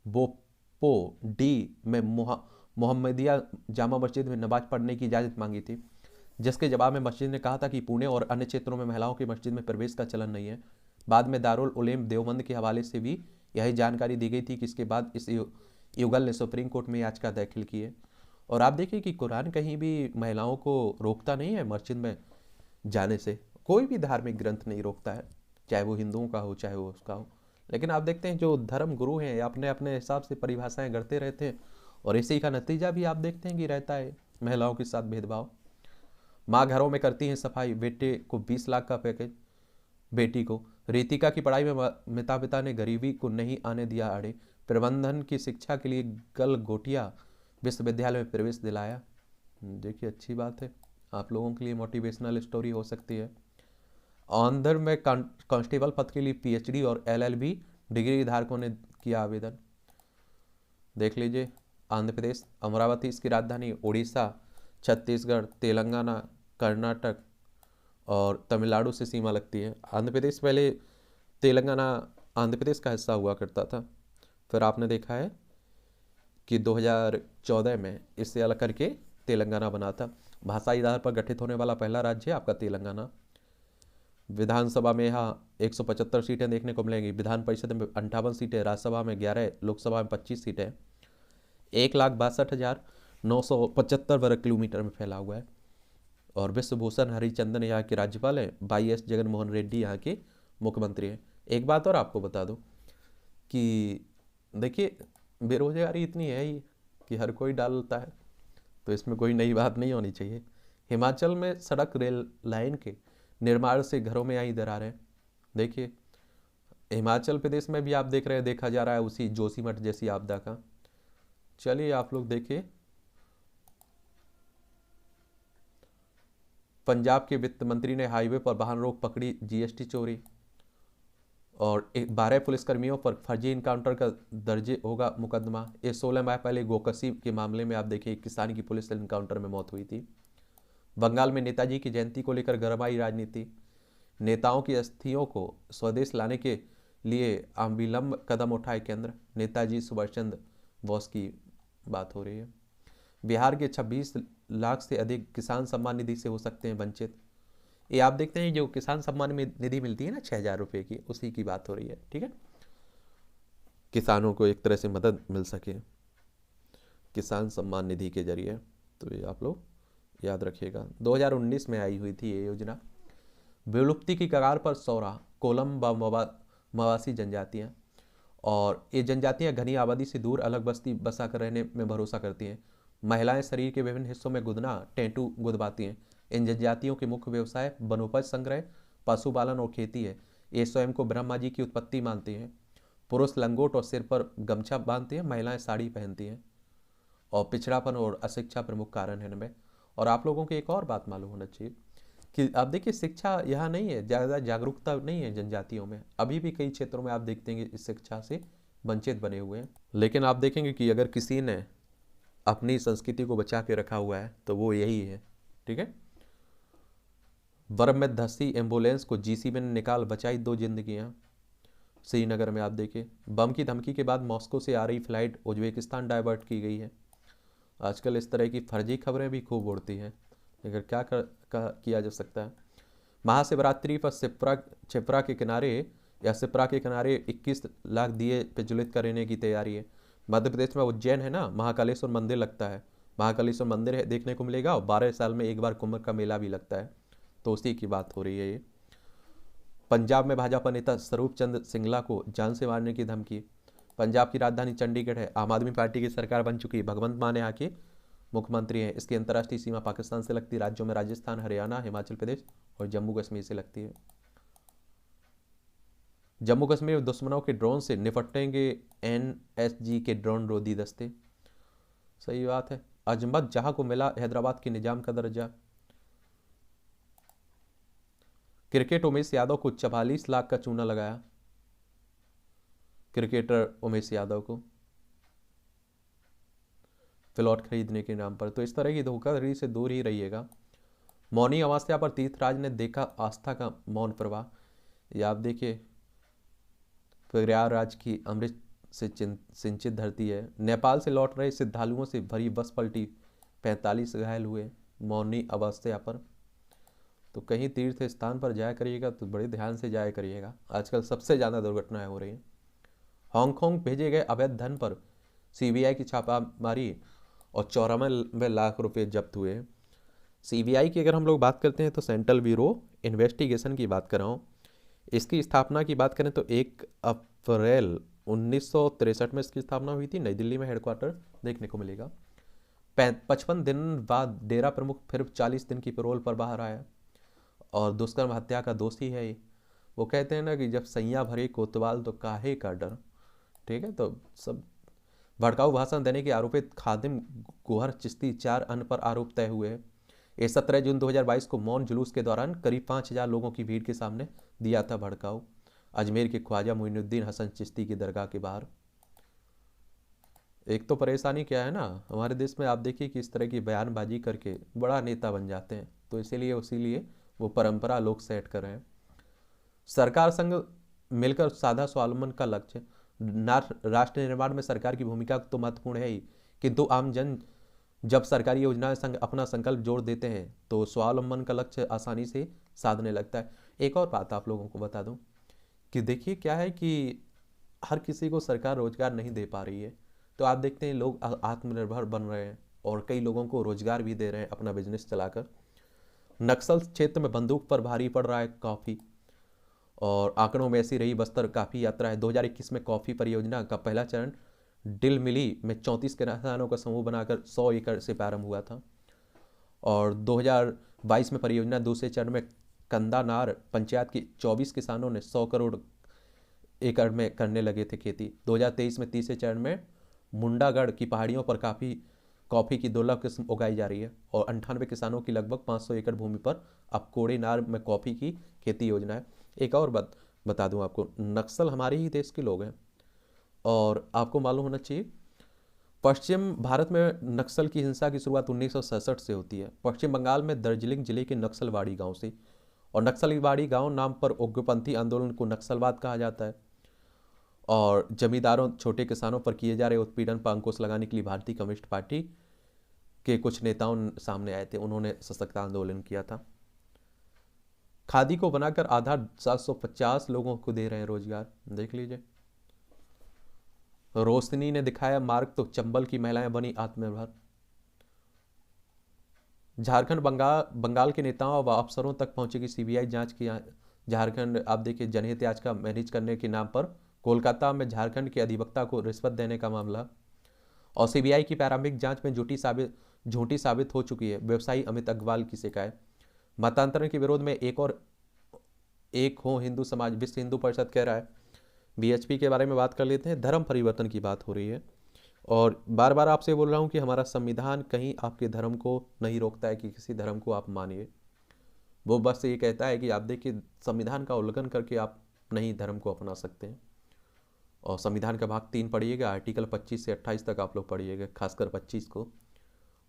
बोपो डी में मोहम्मदिया जामा मस्जिद में नमाज पढ़ने की इजाज़त मांगी थी, जिसके जवाब में मस्जिद ने कहा था कि पुणे और अन्य क्षेत्रों में महिलाओं की मस्जिद में प्रवेश का चलन नहीं है। बाद में दारुल उलेम देवबंद के हवाले से भी यही जानकारी दी गई थी कि इसके बाद इस युगल ने सुप्रीम कोर्ट में याचिका दाखिल की है। और आप देखिए कि कुरान कहीं भी महिलाओं को रोकता नहीं है मस्जिद में जाने से। कोई भी धार्मिक ग्रंथ नहीं रोकता है, चाहे वो हिंदुओं का हो चाहे वो उसका हो। लेकिन आप देखते हैं जो धर्म गुरु हैं अपने अपने हिसाब से परिभाषाएं गढ़ते रहते हैं, और इसी का नतीजा भी आप देखते हैं कि रहता है महिलाओं के साथ भेदभाव। माँ घरों में करती हैं सफाई, बेटे को 20 लाख का पैकेज, बेटी को। रितिका की पढ़ाई में माता पिता ने गरीबी को नहीं आने दिया आड़े, प्रबंधन की शिक्षा के लिए गलगोटिया विश्वविद्यालय में प्रवेश दिलाया। देखिए अच्छी बात है, आप लोगों के लिए मोटिवेशनल स्टोरी हो सकती है। आंध्र में कांस्टेबल पद के लिए पीएचडी और एलएलबी डिग्री धारकों ने किया आवेदन। देख लीजिए, आंध्र प्रदेश, अमरावती इसकी राजधानी, उड़ीसा, छत्तीसगढ़, तेलंगाना, कर्नाटक और तमिलनाडु से सीमा लगती है। आंध्र प्रदेश पहले तेलंगाना आंध्र प्रदेश का हिस्सा हुआ करता था, फिर आपने देखा है कि 2014 में इससे अलग करके तेलंगाना बना था। भाषाई आधार पर गठित होने वाला पहला राज्य है आपका तेलंगाना। विधानसभा में यहाँ 175 सीटें देखने को मिलेंगी, विधान परिषद में 58 सीटें, राज्यसभा में 11, लोकसभा में 25 सीटें। 1,62,975 वर्ग किलोमीटर में फैला हुआ है। और विश्वभूषण हरिचंदन यहाँ के राज्यपाल हैं, YS जगनमोहन रेड्डी यहाँ के मुख्यमंत्री हैं। एक बात और आपको बता दूं कि देखिए बेरोजगारी इतनी है ही कि हर कोई डालता है, तो इसमें कोई नई बात नहीं होनी चाहिए। हिमाचल में सड़क रेल लाइन के निर्माण से घरों में आई दरारें। देखिए हिमाचल प्रदेश में भी आप देख रहे हैं, देखा जा रहा है उसी जोशीमठ जैसी आपदा का। चलिए आप लोग देखिए, पंजाब के वित्त मंत्री ने हाईवे पर वाहन रोक पकड़ी, जीएसटी चोरी। और 12 पुलिसकर्मियों पर फर्जी इनकाउंटर का दर्ज होगा मुकदमा। ये 16 माह पहले गोकसी के मामले में आप देखिए किसान की पुलिस इनकाउंटर में मौत हुई थी। बंगाल में नेताजी की जयंती को लेकर गरमाई राजनीति। नेताओं की अस्थियों को स्वदेश लाने के लिए अविलंब कदम उठाए केंद्र, नेताजी सुभाष चंद्र बोस की बात हो रही है। बिहार के 26 लाख से अधिक किसान सम्मान निधि से हो सकते हैं वंचित। ये आप देखते हैं जो किसान सम्मान निधि मिलती है ना 6,000 रुपये की, उसी की बात हो रही है। ठीक है, किसानों को एक तरह से मदद मिल सके किसान सम्मान निधि के जरिए, तो ये आप लोग याद रखिएगा। 2019 में आई हुई थी ये योजना। विलुप्ति की कगार पर सौरा, कोलम व मवासी जनजातियाँ। और ये जनजातियाँ घनी आबादी से दूर अलग बस्ती बसा कर रहने में भरोसा करती हैं। महिलाएं शरीर के विभिन्न हिस्सों में गुदना टेंटू गुदवाती हैं। इन जनजातियों के मुख्य व्यवसाय वनोपज संग्रह, पशुपालन और खेती है। ये स्वयं को ब्रह्मा जी की उत्पत्ति मानते हैं। पुरुष लंगोट और सिर पर गमछा बांधते हैं, महिलाएं साड़ी पहनती हैं। और पिछड़ापन और अशिक्षा प्रमुख कारण है इनमें। और आप लोगों को एक और बात मालूम होना चाहिए कि आप देखिए शिक्षा यहाँ नहीं है, ज़्यादा जागरूकता नहीं है जनजातियों में। अभी भी कई क्षेत्रों में आप देखते हैं इस शिक्षा से वंचित बने हुए हैं। लेकिन आप देखेंगे कि अगर किसी ने अपनी संस्कृति को बचा के रखा हुआ है तो वो यही है। ठीक है, बर्फ में धंसी एम्बुलेंस को जीसीबी ने निकाल बचाई 2 जिंदगियां। श्रीनगर में आप देखिए बम की धमकी के बाद मॉस्को से आ रही फ्लाइट उज्बेकिस्तान डाइवर्ट की गई है। आजकल इस तरह की फर्जी खबरें भी खूब उड़ती हैं, लेकिन क्या किया जा सकता है। महाशिवरात्रि पर छिप्रा के किनारे या सिपरा के किनारे 21 लाख दिए प्रज्वलित करने की तैयारी है। मध्य प्रदेश में उज्जैन है ना, महाकालेश्वर मंदिर लगता है, महाकालेश्वर मंदिर है देखने को मिलेगा। और 12 साल में एक बार कुंभ का मेला भी लगता है, तो उसी की बात हो रही है ये। पंजाब में भाजपा नेता स्वरूप चंद सिंगला को जान से मारने की धमकी। पंजाब की राजधानी चंडीगढ़ है, आम आदमी पार्टी की सरकार बन चुकी है, भगवंत मान यहाँ के मुख्यमंत्री हैं। इसकी अंतर्राष्ट्रीय सीमा पाकिस्तान से लगती राज्यों में राजस्थान, हरियाणा, हिमाचल प्रदेश और जम्मू कश्मीर से लगती है। जम्मू कश्मीर में दुश्मनों के ड्रोन से निपटेंगे NSG के ड्रोन रोधी दस्ते। सही बात है। अजमत जहां को मिला हैदराबाद के निजाम का दर्जा। क्रिकेट उमेश यादव को 44 लाख का चूना लगाया, क्रिकेटर उमेश यादव को प्लॉट खरीदने के नाम पर। तो इस तरह की धोखाधड़ी से दूर ही रहिएगा। मौनी अमावस्या पर तीर्थराज ने देखा आस्था का मौन प्रवाह। या आप देखिए प्रयागराज की अमृत से सिंचित धरती है। नेपाल से लौट रहे श्रद्धालुओं से भरी बस पलटी, 45 घायल हुए मौनी अमावस्या पर। तो कहीं तीर्थ स्थान पर जाया करिएगा तो बड़े ध्यान से जाया करिएगा, आजकल सबसे ज़्यादा दुर्घटनाएं हो रही हैं। हांगकांग भेजे गए अवैध धन पर CBI की छापामारी और 94 लाख रुपए जब्त हुए। CBI की अगर हम लोग बात करते हैं तो सेंट्रल ब्यूरो इन्वेस्टिगेशन की बात कर रहा हूँ। इसकी स्थापना की बात करें तो 1 अप्रैल 1963 में इसकी स्थापना हुई थी। नई दिल्ली में हेडक्वार्टर देखने को मिलेगा। 55 दिन बाद डेरा प्रमुख फिर 40 दिन की पैरोल पर बाहर आया और दुष्कर्म हत्या का दोषी है ये। वो कहते हैं ना कि जब सैया भरे कोतवाल तो काहे का डर। ठीक है, तो सब भड़काऊ भाषण देने के आरोपित खादिम गोहर चिश्ती 4 अन्य पर आरोप तय हुए हैं। ये 17 जून 2022 को मौन जुलूस के दौरान करीब 5000 लोगों की भीड़ के सामने दिया था भड़काऊ, अजमेर के ख्वाजा मोइनुद्दीन हसन चिश्ती की दरगाह के बाहर। एक तो परेशानी क्या है ना, हमारे देश में आप देखिए कि इस तरह की बयानबाजी करके बड़ा नेता बन जाते हैं, तो इसीलिए वो परंपरा लोग सेट कर रहे हैं। सरकार संग मिलकर साधा स्वावलंबन का लक्ष्य। राष्ट्र निर्माण में सरकार की भूमिका तो महत्वपूर्ण है ही, किंतु आम जन जब सरकारी योजनाएं संग अपना संकल्प जोड़ देते हैं तो स्वावलंबन का लक्ष्य आसानी से साधने लगता है। एक और बात आप लोगों को बता दूं कि देखिए क्या है कि हर किसी को सरकार रोजगार नहीं दे पा रही है, तो आप देखते हैं लोग आत्मनिर्भर बन रहे हैं और कई लोगों को रोजगार भी दे रहे हैं अपना बिजनेस चलाकर। नक्सल क्षेत्र में बंदूक पर भारी पड़ रहा है कॉफी, और आंकड़ों में ऐसी रही बस्तर काफ़ी यात्रा है। 2021 में कॉफ़ी परियोजना का पहला चरण डिल मिली में 34 किसानों का समूह बनाकर 100 एकड़ से प्रारंभ हुआ था, और 2022 में परियोजना दूसरे चरण में कंदानार पंचायत के 24 किसानों ने 100 करोड़ एकड़ में करने लगे थे खेती। 2023 में तीसरे चरण में मुंडागढ़ की पहाड़ियों पर कॉफ़ी की दुर्लभ किस्म उगाई जा रही है, और 98 किसानों की लगभग 500 एकड़ भूमि पर अब कोड़ेनार में कॉफ़ी की खेती योजना है। एक और बात बता दूं आपको, नक्सल हमारे ही देश के लोग हैं, और आपको मालूम होना चाहिए पश्चिम भारत में नक्सल की हिंसा की शुरुआत 1967 से होती है। पश्चिम बंगाल में दार्जिलिंग जिले के नक्सलवाड़ी गांव से, और नक्सलवाड़ी गांव नाम पर उग्रपंथी आंदोलन को नक्सलवाद कहा जाता है। और जमींदारों छोटे किसानों पर किए जा रहे उत्पीड़न पर अंकुश लगाने के लिए भारतीय कम्युनिस्ट पार्टी के कुछ नेताओं सामने आए थे, उन्होंने सशक्त आंदोलन किया था। खादी को बनाकर आधार 750 लोगों को दे रहे हैं रोजगार, देख लीजिए। रोशनी ने दिखाया मार्ग तो चंबल की महिलाएं बनी आत्मनिर्भर। झारखंड बंगाल के नेताओं व अफसरों तक पहुंचेगी सीबीआई जांच की। झारखंड आप देखिए जनहित याचिका मैनेज करने के नाम पर कोलकाता में झारखंड के अधिवक्ता को रिश्वत देने का मामला, और सीबीआई की प्रारंभिक जांच में झूठी साबित हो चुकी है व्यवसायी अमित अग्रवाल की शिकायत। मतांतरण के विरोध में एक हो हिंदू समाज, विश्व हिंदू परिषद कह रहा है। बीएचपी के बारे में बात कर लेते हैं। धर्म परिवर्तन की बात हो रही है, और बार बार आपसे बोल रहा हूं कि हमारा संविधान कहीं आपके धर्म को नहीं रोकता है कि किसी धर्म को आप मानिए। वो बस ये कहता है कि आप देखिए संविधान का उल्लंघन करके आप नहीं धर्म को अपना सकते हैं। और संविधान का भाग 3 पढ़िएगा, आर्टिकल 25 से 28 तक आप लोग पढ़िएगा, खासकर 25 को।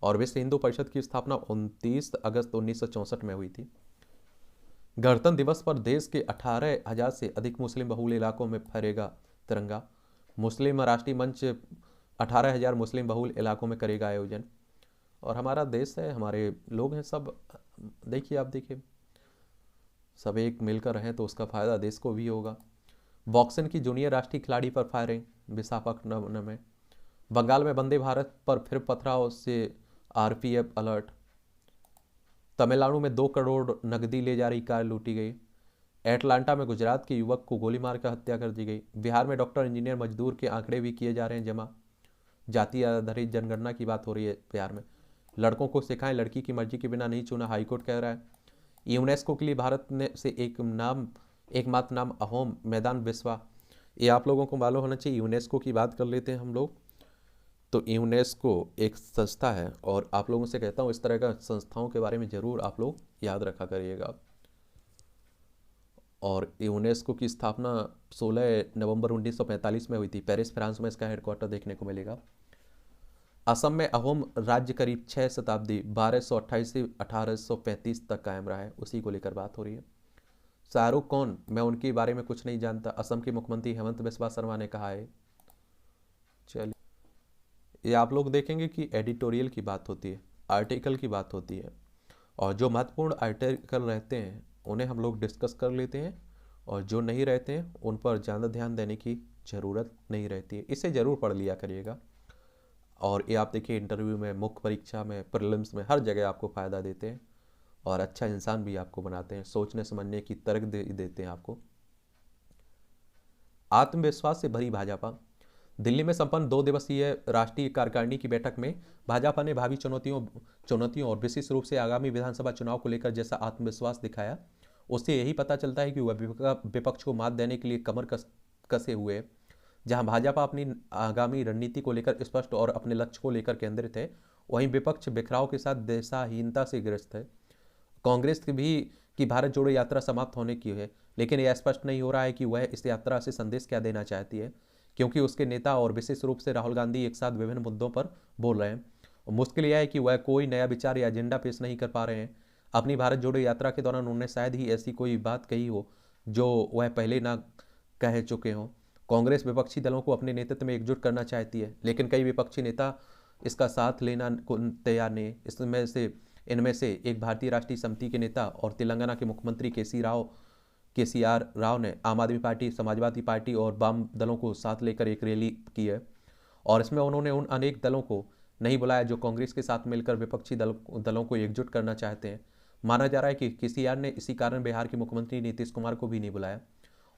और विश्व हिंदू परिषद की स्थापना 29 अगस्त 1964 में हुई थी। गणतंत्र दिवस पर देश के 18,000 से अधिक मुस्लिम बहुल इलाकों में फहरेगा तिरंगा। मुस्लिम राष्ट्रीय मंच 18,000 मुस्लिम बहुल इलाकों में करेगा आयोजन। और हमारा देश है, हमारे लोग हैं सब, देखिए आप देखिए सब एक मिलकर रहें तो उसका फायदा देश को भी होगा। बॉक्सिंग की जूनियर राष्ट्रीय खिलाड़ी पर फायरिंग विशाखापट्टनम में। बंगाल में वंदे भारत पर फिर पथराव से आरपीएफ अलर्ट। तमिलनाडु में 2 करोड़ नकदी ले जा रही कार लूटी गई। एटलांटा में गुजरात के युवक को गोली मारकर हत्या कर दी गई। बिहार में डॉक्टर, इंजीनियर, मजदूर के आंकड़े भी किए जा रहे हैं जमा। जाति आधारित जनगणना की बात हो रही है बिहार में। लड़कों को सिखाएं, लड़की की मर्जी के बिना नहीं चुना, हाईकोर्ट कह रहा है। यूनेस्को के लिए भारत ने से एकमात्र नाम अहोम मैदान बिस्वा। ये आप लोगों को मालूम होना चाहिए। यूनेस्को की बात कर लेते हैं हम लोग, तो यूनेस्को एक संस्था है, और आप लोगों से कहता हूँ इस तरह का संस्थाओं के बारे में ज़रूर आप लोग याद रखा करिएगा। और यूनेस्को की स्थापना 16 नवंबर 1945 में हुई थी। पेरिस फ्रांस में इसका हेडक्वार्टर देखने को मिलेगा। असम में अहोम राज्य करीब 6 शताब्दी 1228 से 1835 तक कायम रहा है, उसी को लेकर बात हो रही है। शाहरुख कौन, मैं उनके बारे में कुछ नहीं जानता, असम के मुख्यमंत्री हेमंत बिस्वा शर्मा ने कहा है। चलिए, ये आप लोग देखेंगे कि एडिटोरियल की बात होती है, आर्टिकल की बात होती है, और जो महत्वपूर्ण आर्टिकल रहते हैं उन्हें हम लोग डिस्कस कर लेते हैं, और जो नहीं रहते हैं उन पर ज़्यादा ध्यान देने की ज़रूरत नहीं रहती है। इसे ज़रूर पढ़ लिया करिएगा। और ये आप देखिए इंटरव्यू में, मुख्य परीक्षा में, प्रीलिम्स में, हर जगह आपको फ़ायदा देते हैं, और अच्छा इंसान भी आपको बनाते हैं, सोचने समझने की तर्क देते हैं आपको। आत्मविश्वास से भरी भाजपा। दिल्ली में संपन्न 2 दिवसीय राष्ट्रीय कार्यकारिणी की बैठक में भाजपा ने भावी चुनौतियों और विशेष रूप से आगामी विधानसभा चुनाव को लेकर जैसा आत्मविश्वास दिखाया, उससे यही पता चलता है कि वह विपक्ष को मात देने के लिए कमर कसे हुए है। जहां भाजपा अपनी आगामी रणनीति को लेकर स्पष्ट और अपने लक्ष्य को लेकर केंद्रित है, वहीं विपक्ष बिखराव के साथ दिशाहीनता से ग्रस्त है। कांग्रेस की भारत जोड़ो यात्रा समाप्त होने की है, लेकिन यह स्पष्ट नहीं हो रहा है कि वह इस यात्रा से संदेश क्या देना चाहती है, क्योंकि उसके नेता और विशेष रूप से राहुल गांधी एक साथ विभिन्न मुद्दों पर बोल रहे हैं। मुश्किल यह है कि वह कोई नया विचार या एजेंडा पेश नहीं कर पा रहे हैं। अपनी भारत जोड़ो यात्रा के दौरान उन्होंने शायद ही ऐसी कोई बात कही हो जो वह पहले ना कह चुके हों। कांग्रेस विपक्षी दलों को अपने नेतृत्व में एकजुट करना चाहती है, लेकिन कई विपक्षी नेता इसका साथ लेना को तैयार नहीं। इनमें से एक भारतीय राष्ट्रीय समिति के नेता और तेलंगाना के मुख्यमंत्री केसीआर राव ने आम आदमी पार्टी, समाजवादी पार्टी और वाम दलों को साथ लेकर एक रैली की है, और इसमें उन्होंने उन अनेक दलों को नहीं बुलाया जो कांग्रेस के साथ मिलकर विपक्षी दलों को एकजुट करना चाहते हैं। माना जा रहा है कि केसीआर ने इसी कारण बिहार के मुख्यमंत्री नीतीश कुमार को भी नहीं बुलाया।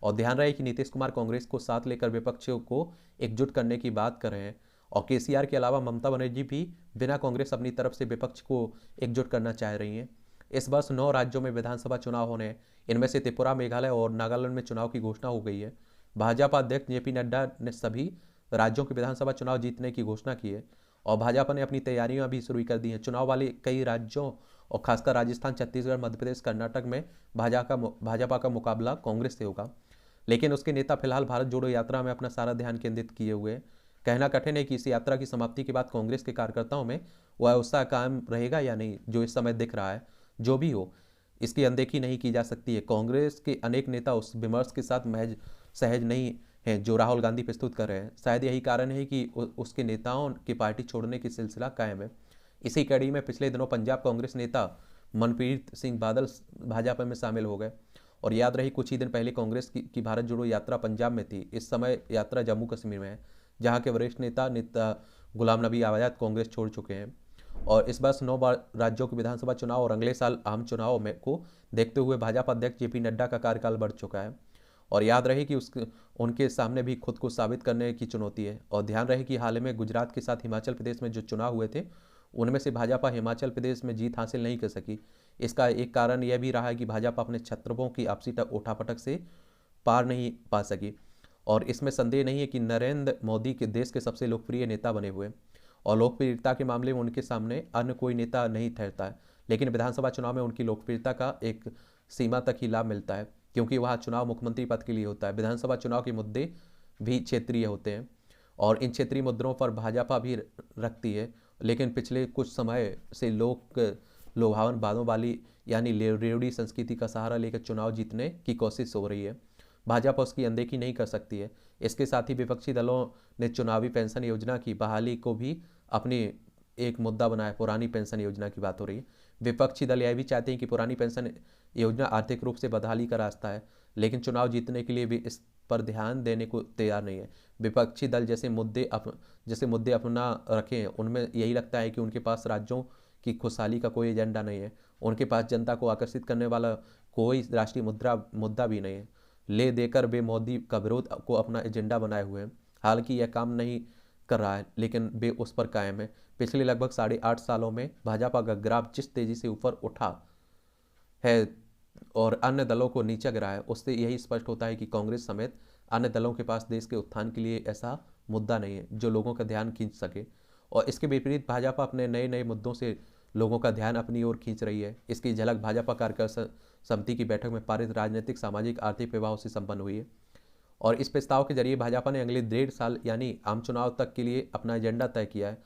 और ध्यान रहे कि नीतीश कुमार कांग्रेस को साथ लेकर विपक्षियों को एकजुट करने की बात कर रहे हैं, और केसीआर के अलावा ममता बनर्जी भी बिना कांग्रेस अपनी तरफ से विपक्ष को एकजुट करना चाह रही हैं। इस वर्ष 9 राज्यों में विधानसभा चुनाव होने हैं। इनमें से त्रिपुरा, मेघालय और नागालैंड में चुनाव की घोषणा हो गई है। भाजपा अध्यक्ष जेपी नड्डा ने सभी राज्यों के विधानसभा चुनाव जीतने की घोषणा की है, और भाजपा ने अपनी तैयारियां भी शुरू कर दी हैं। चुनाव वाले कई राज्यों और खासकर राजस्थान, छत्तीसगढ़, मध्य प्रदेश, कर्नाटक में भाजपा का मुकाबला कांग्रेस से होगा, लेकिन उसके नेता फिलहाल भारत जोड़ो यात्रा में अपना सारा ध्यान केंद्रित किए हुए हैं। कहना कठिन है कि इस यात्रा की समाप्ति के बाद कांग्रेस के कार्यकर्ताओं में वह उत्साह कायम रहेगा या नहीं, जो इस समय दिख रहा है। जो भी हो, इसकी अनदेखी नहीं की जा सकती है। कांग्रेस के अनेक नेता उस विमर्श के साथ महज सहज नहीं हैं जो राहुल गांधी प्रस्तुत कर रहे हैं। शायद यही कारण है कि उसके नेताओं की पार्टी छोड़ने की सिलसिला कायम है। इसी कड़ी में पिछले दिनों पंजाब कांग्रेस नेता मनप्रीत सिंह बादल भाजपा में शामिल हो गए। और याद रही, कुछ ही दिन पहले कांग्रेस की भारत जोड़ो यात्रा पंजाब में थी। इस समय यात्रा जम्मू कश्मीर में है, जहां के वरिष्ठ नेता गुलाम नबी आज़ाद कांग्रेस छोड़ चुके हैं। और इस बार 9 राज्यों के विधानसभा चुनाव और अगले साल आम चुनाव में को देखते हुए भाजपा अध्यक्ष जेपी नड्डा का कार्यकाल बढ़ चुका है। और याद रहे कि उनके सामने भी खुद को साबित करने की चुनौती है। और ध्यान रहे कि हाल में गुजरात के साथ हिमाचल प्रदेश में जो चुनाव हुए थे, उनमें से भाजपा हिमाचल प्रदेश में जीत हासिल नहीं कर सकी। इसका एक कारण यह भी रहा है कि भाजपा अपने छत्रपों की आपसी उठापटक से पार नहीं पा सकी। और इसमें संदेह नहीं है कि नरेंद्र मोदी के देश के सबसे लोकप्रिय नेता बने हुए, और लोकप्रियता के मामले में उनके सामने अन्य कोई नेता नहीं ठहरता है। लेकिन विधानसभा चुनाव में उनकी लोकप्रियता का एक सीमा तक ही लाभ मिलता है, क्योंकि वहाँ चुनाव मुख्यमंत्री पद के लिए होता है। विधानसभा चुनाव के मुद्दे भी क्षेत्रीय होते हैं, और इन क्षेत्रीय मुद्दों पर भाजपा भी रखती है। लेकिन पिछले कुछ समय से लोभावन बातों वाली यानी रेवड़ी संस्कृति का सहारा लेकर चुनाव जीतने की कोशिश हो रही है। भाजपा उसकी अनदेखी नहीं कर सकती है। इसके साथ ही विपक्षी दलों ने चुनावी पेंशन योजना की बहाली को भी अपनी एक मुद्दा बनाया। पुरानी पेंशन योजना की बात हो रही है। विपक्षी दल यह भी चाहते हैं कि पुरानी पेंशन योजना आर्थिक रूप से बदहाली का रास्ता है, लेकिन चुनाव जीतने के लिए भी इस पर ध्यान देने को तैयार नहीं है। विपक्षी दल जैसे मुद्दे अपना रखे हैं, उनमें यही लगता है कि उनके पास राज्यों की खुशहाली का कोई एजेंडा नहीं है। उनके पास जनता को आकर्षित करने वाला कोई राष्ट्रीय मुद्दा भी नहीं है। ले देकर वे मोदी का विरोध को अपना एजेंडा बनाए हुए हैं। हालांकि यह काम नहीं कर रहा है, लेकिन वे उस पर कायम है। पिछले लगभग 8.5 सालों में भाजपा का ग्राफ जिस तेजी से ऊपर उठा है और अन्य दलों को नीचे गिरा है, उससे यही स्पष्ट होता है कि कांग्रेस समेत अन्य दलों के पास देश के उत्थान के लिए ऐसा मुद्दा नहीं है जो लोगों का ध्यान खींच सके। और इसके विपरीत भाजपा अपने नए नए मुद्दों से लोगों का ध्यान अपनी ओर खींच रही है। इसकी झलक भाजपा कार्यकारिणी समिति की बैठक में पारित राजनीतिक, सामाजिक, आर्थिक प्रभाव से संपन्न हुई है। और इस प्रस्ताव के जरिए भाजपा ने अगले 1.5 साल यानी आम चुनाव तक के लिए अपना एजेंडा तय किया है।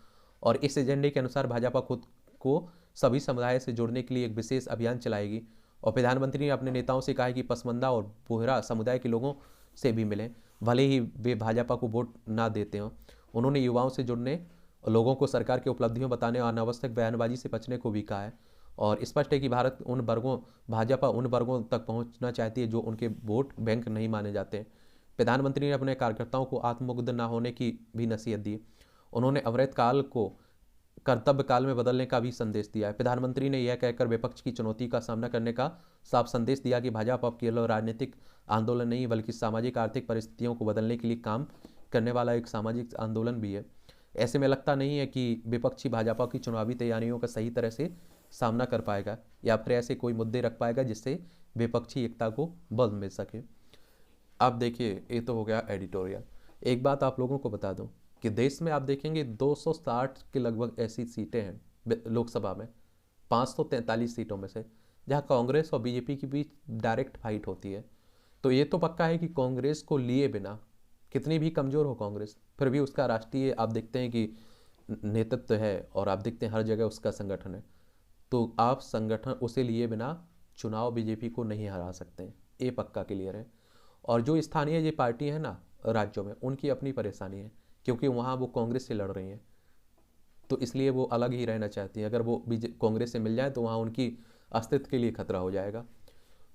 और इस एजेंडे के अनुसार भाजपा खुद को सभी समुदाय से जोड़ने के लिए एक विशेष अभियान चलाएगी। और प्रधानमंत्री ने अपने नेताओं से कहा है कि पसमंदा और बोहरा समुदाय के लोगों से भी मिलें, भले ही वे भाजपा को वोट ना देते हों। उन्होंने युवाओं से जुड़ने, लोगों को सरकार की उपलब्धियों बताने और अनावश्यक बयानबाजी से बचने को भी कहा है। और स्पष्ट है कि भाजपा उन वर्गों तक पहुंचना चाहती है जो उनके वोट बैंक नहीं माने जाते हैं। प्रधानमंत्री ने अपने कार्यकर्ताओं को आत्ममुग्ध न होने की भी नसीहत दी। उन्होंने अमृतकाल को कर्तव्य काल में बदलने का भी संदेश दिया है। प्रधानमंत्री ने यह कहकर विपक्ष की चुनौती का सामना करने का साफ संदेश दिया कि भाजपा अब केवल राजनीतिक आंदोलन नहीं बल्कि सामाजिक आर्थिक परिस्थितियों को बदलने के लिए काम करने वाला एक सामाजिक आंदोलन भी है। ऐसे में लगता नहीं है कि विपक्षी भाजपा की चुनावी तैयारियों का सही तरह से सामना कर पाएगा या फिर ऐसे कोई मुद्दे रख पाएगा जिससे विपक्षी एकता को बल मिल सके। आप देखिए, ये तो हो गया एडिटोरियल। एक बात आप लोगों को बता दूं कि देश में आप देखेंगे 260 के लगभग ऐसी सीटें हैं लोकसभा में, 543 सीटों में से, जहां कांग्रेस और बीजेपी के बीच डायरेक्ट फाइट होती है। तो ये तो पक्का है कि कांग्रेस को लिए बिना, कितनी भी कमज़ोर हो कांग्रेस, फिर भी उसका राष्ट्रीय आप देखते हैं कि नेतृत्व है और आप देखते हैं हर जगह उसका संगठन है। तो आप संगठन उसे लिए बिना चुनाव बीजेपी को नहीं हरा सकते हैं, ये पक्का क्लियर है। और जो स्थानीय ये पार्टी है ना राज्यों में, उनकी अपनी परेशानी है क्योंकि वहाँ वो कांग्रेस से लड़ रही हैं, तो इसलिए वो अलग ही रहना चाहती हैं। अगर वो कांग्रेस से मिल जाए तो वहाँ उनकी अस्तित्व के लिए खतरा हो जाएगा।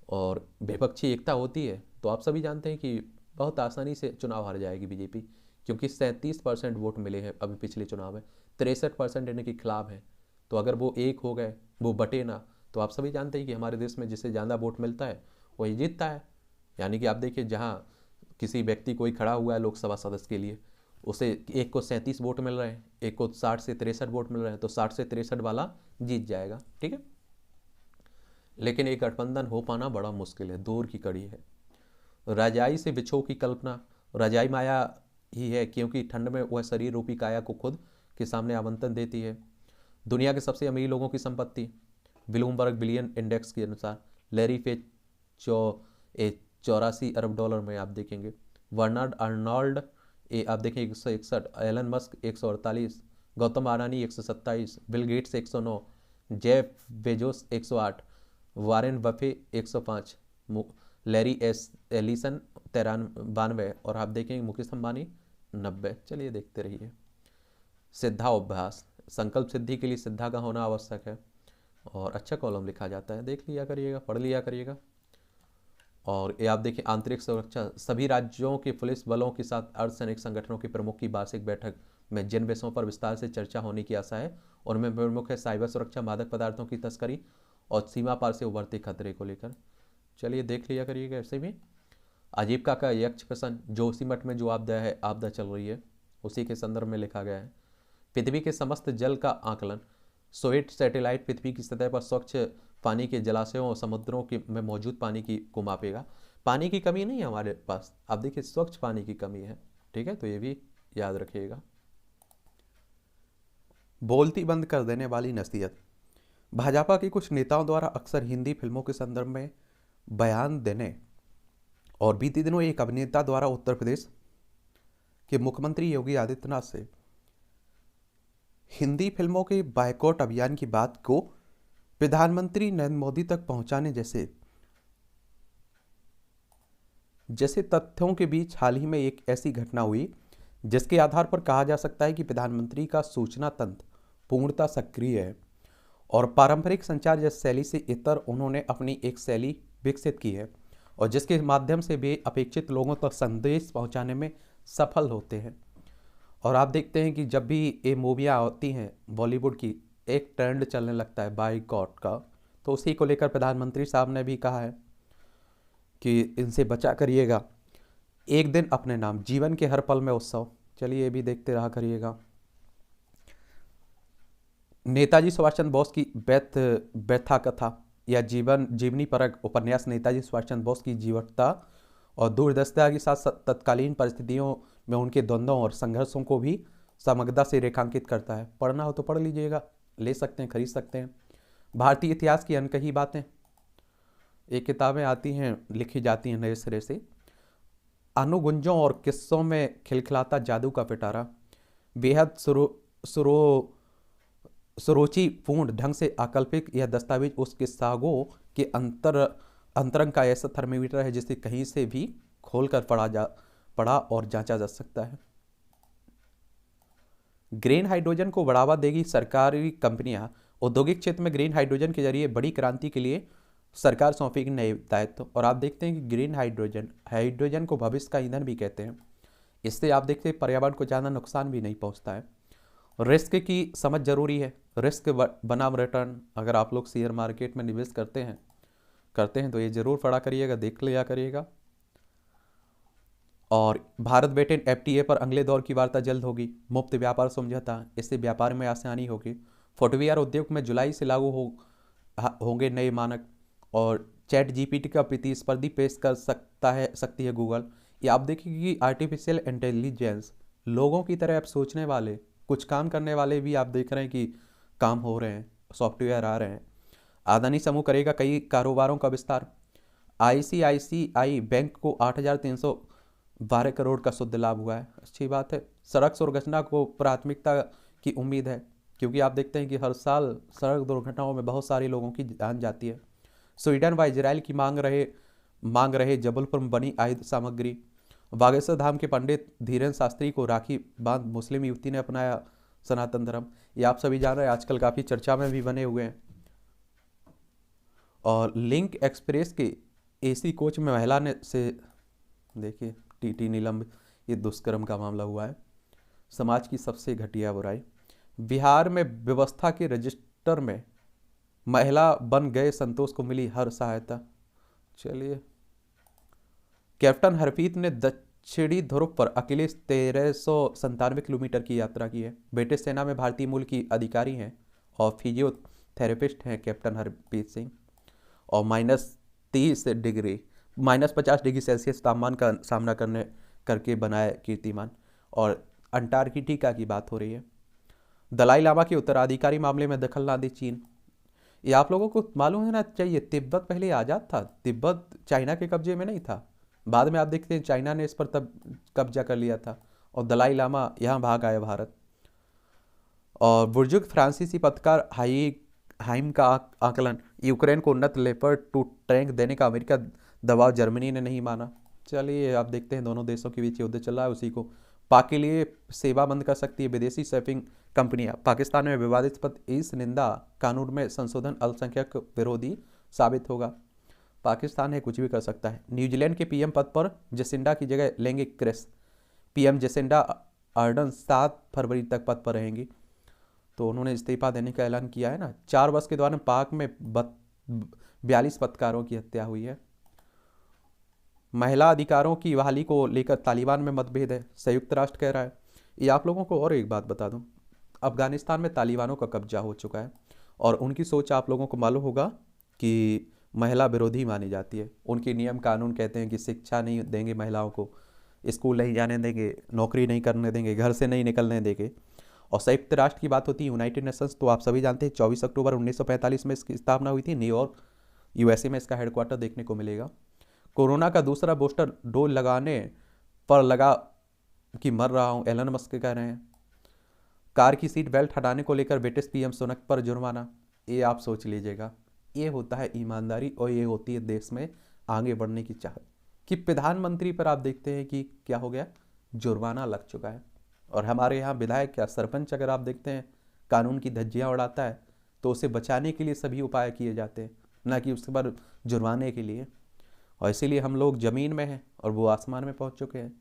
और विपक्षी एकता होती है तो आप सभी जानते हैं कि बहुत आसानी से चुनाव हार जाएगी बीजेपी, क्योंकि 37% वोट मिले हैं अभी पिछले चुनाव में, 63% इनके खिलाफ हैं। तो अगर वो एक हो गए, वो बटे ना, तो आप सभी जानते हैं कि हमारे देश में जिससे ज़्यादा वोट मिलता है वही जीतता है। यानी कि आप देखिए, जहाँ किसी व्यक्ति कोई खड़ा हुआ है लोकसभा सदस्य के लिए, उसे एक को 37 वोट मिल रहे हैं, एक को 60 से 63 वोट मिल रहे हैं, तो 60 से 63 वाला जीत जाएगा। ठीक है, लेकिन एक गठबंधन हो पाना बड़ा मुश्किल है, दूर की कड़ी है। रजाई से बिछो की कल्पना, रजाई माया ही है क्योंकि ठंड में वह शरीर रूपी काया को खुद के सामने आमंत्रण देती है। दुनिया के सबसे अमीर लोगों की संपत्ति ब्लूमबर्ग बिलियन इंडेक्स के अनुसार लैरी पेज 84 अरब डॉलर में आप देखेंगे। वर्नार्ड अर्नोल्ड आप देखें 161, Elon Musk 148, Gautam Adani 127, Bill Gates 109, Jeff Bezos 108, Warren Buffett 105, Larry Ellison 92 और आप देखेंगे मुकेश अंबानी 90। चलिए देखते रहिए। सिद्धाभ्यास, संकल्प सिद्धि के लिए सिद्धा का होना आवश्यक है और अच्छा कॉलम लिखा जाता है, देख लिया करिएगा, पढ़ लिया करिएगा। और ये आप देखिए, आंतरिक सुरक्षा, सभी राज्यों के पुलिस बलों के साथ अर्धसैनिक संगठनों के प्रमुख की वार्षिक बैठक में जिन विषयों पर विस्तार से चर्चा होने की आशा है उनमें प्रमुख है साइबर सुरक्षा, मादक पदार्थों की तस्करी और सीमा पार से उभरते खतरे को लेकर। चलिए देख लिया करिएगा। ऐसे भी आजीविका का यक्ष प्रश्न, जोशीमठ में जो आपदा चल रही है उसी के संदर्भ में लिखा गया है। पृथ्वी के समस्त जल का आकलन, सोवियत सैटेलाइट पृथ्वी की सतह पर स्वच्छ पानी के जलाशयों और समुद्रों के में मौजूद पानी को मापेगा। पानी की कमी नहीं है हमारे पास, आप देखिए स्वच्छ पानी की कमी है। ठीक है, तो ये भी याद रखिएगा। बोलती बंद कर देने वाली नसीहत, भाजपा के कुछ नेताओं द्वारा अक्सर हिंदी फिल्मों के संदर्भ में बयान देने और बीते दिनों एक अभिनेता द्वारा उत्तर प्रदेश के मुख्यमंत्री योगी आदित्यनाथ से हिंदी फिल्मों के बायकॉट अभियान की बात को प्रधानमंत्री नरेंद्र मोदी तक पहुंचाने जैसे तथ्यों के बीच हाल ही में एक ऐसी घटना हुई जिसके आधार पर कहा जा सकता है कि प्रधानमंत्री का सूचना तंत्र पूर्णतः सक्रिय है और पारंपरिक संचार जैसी शैली से इतर उन्होंने अपनी एक शैली विकसित की है और जिसके माध्यम से वे अपेक्षित लोगों तक संदेश पहुंचाने में सफल होते हैं। और आप देखते हैं कि जब भी ये मूवियाँ आती हैं बॉलीवुड की, एक ट्रेंड चलने लगता है बाइकॉट का, तो उसी को लेकर प्रधानमंत्री साहब ने भी कहा है कि इनसे बचा करिएगा, एक दिन अपने नाम, जीवन के हर पल में उत्सव। चलिए ये भी देखते रहा करिएगा। नेताजी सुभाष चंद्र बोस की व्यथा कथा या जीवनी परक उपन्यास नेताजी सुभाष चंद्र बोस की जीवटता और दूरदर्शिता के साथ तत्कालीन परिस्थितियों में उनके द्वंद्वों और संघर्षों को भी समग्रता से रेखांकित करता है। पढ़ना हो तो पढ़ लीजिएगा, ले सकते हैं, खरीद सकते हैं। भारतीय इतिहास की अनकही बातें, ये किताबें आती हैं, लिखी जाती हैं नए सिरे से। अनुगुंजों और किस्सों में खिलखिलाता जादू का पिटारा, बेहद सुरुचिपूर्ण ढंग से आकल्पित यह दस्तावेज उस किस्सागों के अंतरंग का ऐसा थर्मामीटर है जिसे कहीं से भी खोलकर पढ़ा और जांचा जा सकता है। ग्रीन हाइड्रोजन को बढ़ावा देगी सरकारी कंपनियां, औद्योगिक क्षेत्र में ग्रीन हाइड्रोजन के जरिए बड़ी क्रांति के लिए सरकार सौंपेगी नए दायित्व। और आप देखते हैं कि ग्रीन हाइड्रोजन को भविष्य का ईंधन भी कहते हैं। इससे आप देखते हैं पर्यावरण को ज़्यादा नुकसान भी नहीं पहुंचता है रिस्क की समझ जरूरी है। रिस्क बनाम रिटर्न, अगर आप लोग शेयर मार्केट में निवेश करते हैं तो ये जरूर पढ़ा करिएगा, देख लिया करिएगा। और भारत ब्रिटेन एफटीए पर अगले दौर की वार्ता जल्द होगी। मुफ्त व्यापार समझौता, इससे व्यापार में आसानी होगी। फुटवियर उद्योग में जुलाई से लागू होंगे नए मानक। और चैट जीपीटी का प्रतिस्पर्धी पेश कर सकती है गूगल। ये आप देखिए कि आर्टिफिशियल इंटेलिजेंस, लोगों की तरह अब सोचने वाले, कुछ काम करने वाले भी आप देख रहे हैं कि काम हो रहे हैं, सॉफ्टवेयर आ रहे हैं। अदानी समूह करेगा कई कारोबारों का विस्तार। आईसीआईसीआई बैंक को 8,312 करोड़ का शुद्ध लाभ हुआ है, अच्छी बात है। सड़क दुर्घटना को प्राथमिकता की उम्मीद है, क्योंकि आप देखते हैं कि हर साल सड़क दुर्घटनाओं में बहुत सारे लोगों की जान जाती है। स्वीडन व इजराइल की मांग रहे जबलपुर में बनी आयुध सामग्री। बागेश्वर धाम के पंडित धीरेन्द्र शास्त्री को राखी बांध मुस्लिम युवती ने अपनाया सनातन धर्म। ये आप सभी जान रहे हैं, आजकल काफ़ी चर्चा में भी बने हुए हैं। और लिंक एक्सप्रेस के एसी कोच में महिला ने से देखिए टीटी नीलम, ये दुष्कर्म का मामला हुआ है। समाज की सबसे घटिया बुराई। बिहार में व्यवस्था के रजिस्टर में महिला बन गए, संतोष को मिली हर सहायता। चलिए, कैप्टन हरप्रीत ने दक्षिणी ध्रुव पर अकेले 1397 किलोमीटर की यात्रा की है। ब्रिटिश सेना में भारतीय मूल की अधिकारी हैं और फिजियोथेरेपिस्ट हैं कैप्टन हरप्रीत सिंह। और -50 डिग्री सेल्सियस तापमान का सामना करके बनाए कीर्तिमान। और अंटार्कटिका की बात हो रही है। दलाई लामा के उत्तराधिकारी मामले में दखल ना दे चीन। ये आप लोगों को मालूम होना चाहिए, तिब्बत पहले आज़ाद था, तिब्बत चाइना के कब्जे में नहीं था। बाद में आप देखते हैं चाइना ने इस पर तब कब्जा कर लिया था और दलाई लामा यहाँ भाग आया भारत। और बुजुर्ग फ्रांसीसी पत्रकार हाइम का आकलन, यूक्रेन को उन्नत लेपर्ड 2 टैंक देने का अमेरिका दबाव जर्मनी ने नहीं माना। चलिए, आप देखते हैं दोनों देशों के बीच युद्ध चल रहा है, उसी को पाक के लिए सेवा बंद कर सकती है विदेशी शॉपिंग कंपनियां। पाकिस्तान में विवादित पद इस निंदा कानून में संशोधन अल्पसंख्यक विरोधी साबित होगा। पाकिस्तान है, कुछ भी कर सकता है। न्यूजीलैंड के पीएम पद पर जेसिंडा की जगह लेंगे क्रिस। पीएम जेसिंडा आर्डन 7 फरवरी तक पद पर रहेंगी। तो उन्होंने इस्तीफा देने का ऐलान किया है ना। 4 वर्ष के दौरान पाक में 42 पत्रकारों की हत्या हुई है। महिला अधिकारों की बहाली को लेकर तालिबान में मतभेद है, संयुक्त राष्ट्र कह रहा है। ये आप लोगों को और एक बात बता दूं, अफगानिस्तान में तालिबानों का कब्जा हो चुका है और उनकी सोच आप लोगों को मालूम होगा कि महिला विरोधी मानी जाती है। उनके नियम कानून कहते हैं कि शिक्षा नहीं देंगे महिलाओं को, स्कूल नहीं जाने देंगे, नौकरी नहीं करने देंगे, घर से नहीं निकलने देंगे। और संयुक्त राष्ट्र की बात होती है, यूनाइटेड नेशंस, तो आप सभी जानते हैं 24 अक्टूबर 1945 में इसकी स्थापना हुई थी। न्यूयॉर्क यूएसए में इसका हेडक्वार्टर देखने को मिलेगा। कोरोना का दूसरा बूस्टर डोज लगाने पर लगा कि मर रहा हूं, एलन मस्क कह रहे हैं। कार की सीट बेल्ट हटाने को लेकर ब्रिटिश पीएम सुनक पर जुर्माना। ये आप सोच लीजिएगा, ये होता है ईमानदारी और ये होती है देश में आगे बढ़ने की चाहत। कि प्रधानमंत्री पर आप देखते हैं कि क्या हो गया, जुर्माना लग चुका है। और हमारे यहाँ विधायक या सरपंच अगर आप देखते हैं कानून की धज्जियाँ उड़ाता है तो उसे बचाने के लिए सभी उपाय किए जाते हैं, ना कि उसके पर जुर्माने के लिए। और इसीलिए हम लोग ज़मीन में हैं और वो आसमान में पहुंच चुके हैं।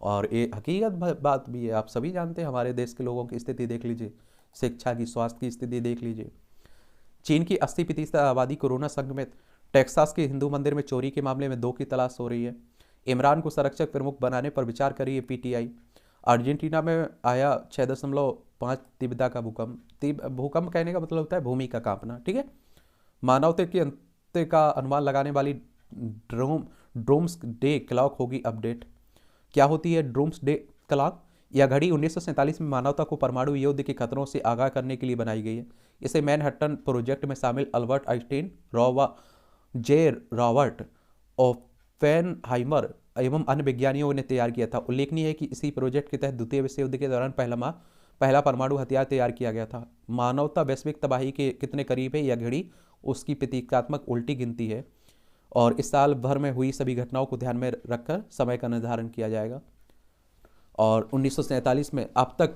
और ये हकीकत बात भी है, आप सभी जानते हैं। हमारे देश के लोगों की स्थिति देख लीजिए, शिक्षा की, स्वास्थ्य की स्थिति देख लीजिए। चीन की 80% आबादी कोरोना संक्रमित। टेक्सास के हिंदू मंदिर में चोरी के मामले में 2 की तलाश हो रही है। इमरान को संरक्षक प्रमुख बनाने पर विचार कर रही है पीटीआई। अर्जेंटीना में आया 6.5 तीव्रता का भूकंप। भूकंप कहने का मतलब होता है भूमि का कांपना, ठीक है। मानवता के अंत का अनुमान लगाने वाली ड्रोम्स डे क्लॉक होगी अपडेट। क्या होती है ड्रोम्स डे क्लॉक? यह घड़ी 1947 में मानवता को परमाणु युद्ध के खतरों से आगाह करने के लिए बनाई गई है। इसे मैनहट्टन प्रोजेक्ट में शामिल अल्बर्ट आइंस्टीन, रॉबर्ट ओपेनहाइमर एवं अन्य वैज्ञानिकों ने तैयार किया था। उल्लेखनीय है कि इसी प्रोजेक्ट के तहत द्वितीय विश्व युद्ध के दौरान पहला परमाणु हथियार तैयार किया गया था। मानवता वैश्विक तबाही के कितने करीब है, यह घड़ी उसकी प्रतीकात्मक उल्टी गिनती है। और इस साल भर में हुई सभी घटनाओं को ध्यान में रखकर समय का निर्धारण किया जाएगा। और 1947 में अब तक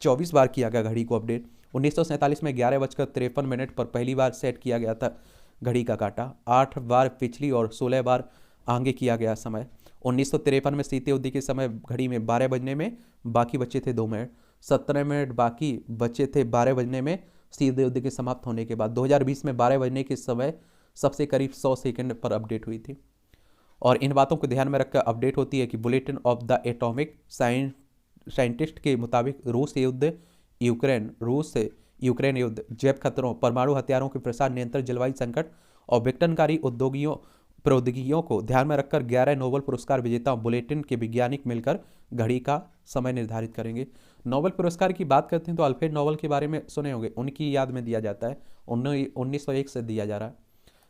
24 बार किया गया घड़ी को अपडेट। 1947 में 11:53 पर पहली बार सेट किया गया था घड़ी का कांटा। 8 बार पिछली और 16 बार आगे किया गया समय। 1953 में शीत युद्ध के समय घड़ी में 12 बजने में बाकी बचे थे 2 मिनट। 17 मिनट बाकी बचे थे 12 बजने में सीधे युद्ध के समाप्त होने के बाद। 2020 में 12 बजने के समय सबसे करीब 100 सेकंड पर अपडेट हुई थी। और इन बातों को ध्यान में रखकर अपडेट होती है कि bulletin of the atomic scientist के मुताबिक रूस से यूक्रेन युद्ध, जैव खतरों, परमाणु हथियारों के प्रसार नियंत्रण, जलवायु संकट और विघटनकारी प्रौद्योगिकियों को ध्यान में रखकर 11 नोबेल पुरस्कार विजेताओं बुलेटिन के वैज्ञानिक मिलकर घड़ी का समय निर्धारित करेंगे। नोबेल पुरस्कार की बात करते हैं तो अल्फ्रेड नोबेल के बारे में सुने होंगे, उनकी याद में दिया जाता है। 1901 से दिया जा रहा है।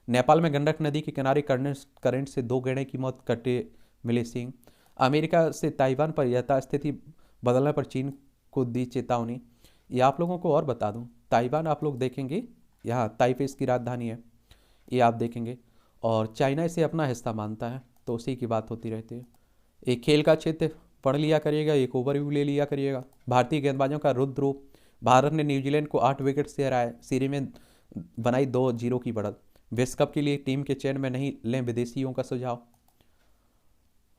नेपाल में गंडक नदी के किनारे करंट से 2 गैंडे की मौत, कटे मिले सींग। अमेरिका से ताइवान पर यथास्थिति बदलने पर चीन को दी चेतावनी। ये आप लोगों को और बता दूं, ताइवान आप लोग देखेंगे यहाँ ताइपे इसकी राजधानी है, ये आप देखेंगे। और चाइना इसे अपना हिस्सा मानता है, तो उसी की बात होती रहती है। एक खेल का क्षेत्र पढ़ लिया करिएगा, एक ओवरव्यू ले लिया करिएगा। भारतीय गेंदबाजों का रुद्र रूप, भारत ने न्यूजीलैंड को 8 विकेट से हराया, सीरीज में बनाई 2-0 की बढ़त। विश्व कप के लिए टीम के चयन में नहीं लें विदेशियों का सुझाव,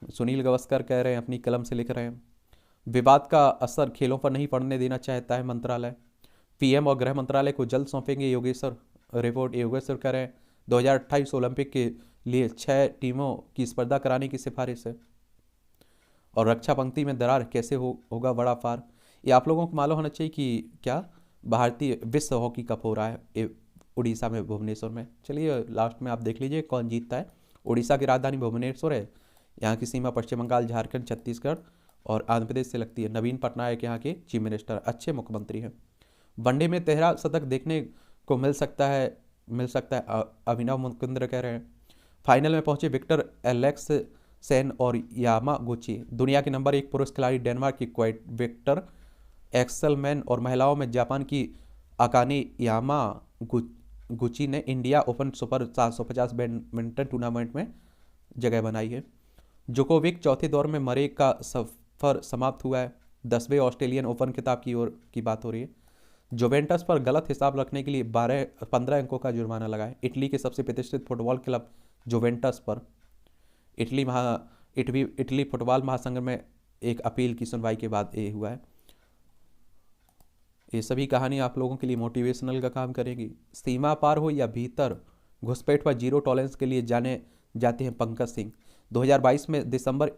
सुनील गावस्कर कह रहे हैं, अपनी कलम से लिख रहे हैं। विवाद का असर खेलों पर नहीं पड़ने देना चाहता है मंत्रालय। पीएम और गृह मंत्रालय को जल्द सौंपेंगे योगेश्वर रिपोर्ट। योगेश्वर कह रहे हैं 2028 ओलंपिक के लिए 6 टीमों की स्पर्धा कराने की सिफारिश है। और रक्षा पंक्ति में दरार कैसे होगा बड़ा फार। ये आप लोगों को मालूम होना चाहिए कि क्या भारतीय विश्व हॉकी कप हो रहा है उड़ीसा में, भुवनेश्वर में। चलिए लास्ट में आप देख लीजिए कौन जीतता है। उड़ीसा की राजधानी भुवनेश्वर है, यहाँ की सीमा पश्चिम बंगाल, झारखंड, छत्तीसगढ़ और आंध्र प्रदेश से लगती है। नवीन पटनायक यहाँ के चीफ मिनिस्टर, अच्छे मुख्यमंत्री हैं। वनडे में 13 शतक देखने को मिल सकता है अभिनव मुकुंद्र कह रहे हैं। फाइनल में पहुंचे विक्टर एलेक्स सेन और यामागुची। दुनिया के नंबर 1 पुरुष खिलाड़ी डेनमार्क की क्वाइट विक्टर एक्सेलमैन और महिलाओं में जापान की अकाने यामागुची ने India open super 750 badminton tournament में जगह बनाई है। जोकोविक चौथे दौर में मरे का सफर समाप्त हुआ है। 10वें ऑस्ट्रेलियन ओपन खिताब की बात हो रही है। जुवेंटस पर गलत हिसाब रखने के लिए 15 अंकों का जुर्माना लगा है। इटली के सबसे प्रतिष्ठित फुटबॉल क्लब जुवेंटस पर इटली फुटबॉल महासंघ में एक अपील की सुनवाई के बाद ये हुआ है। ये सभी कहानी आप लोगों के लिए मोटिवेशनल का काम करेगी। सीमा पार हो या भीतर, घुसपैठ पर जीरो टॉलरेंस के लिए जाने जाते हैं पंकज सिंह। 2022 में दिसंबर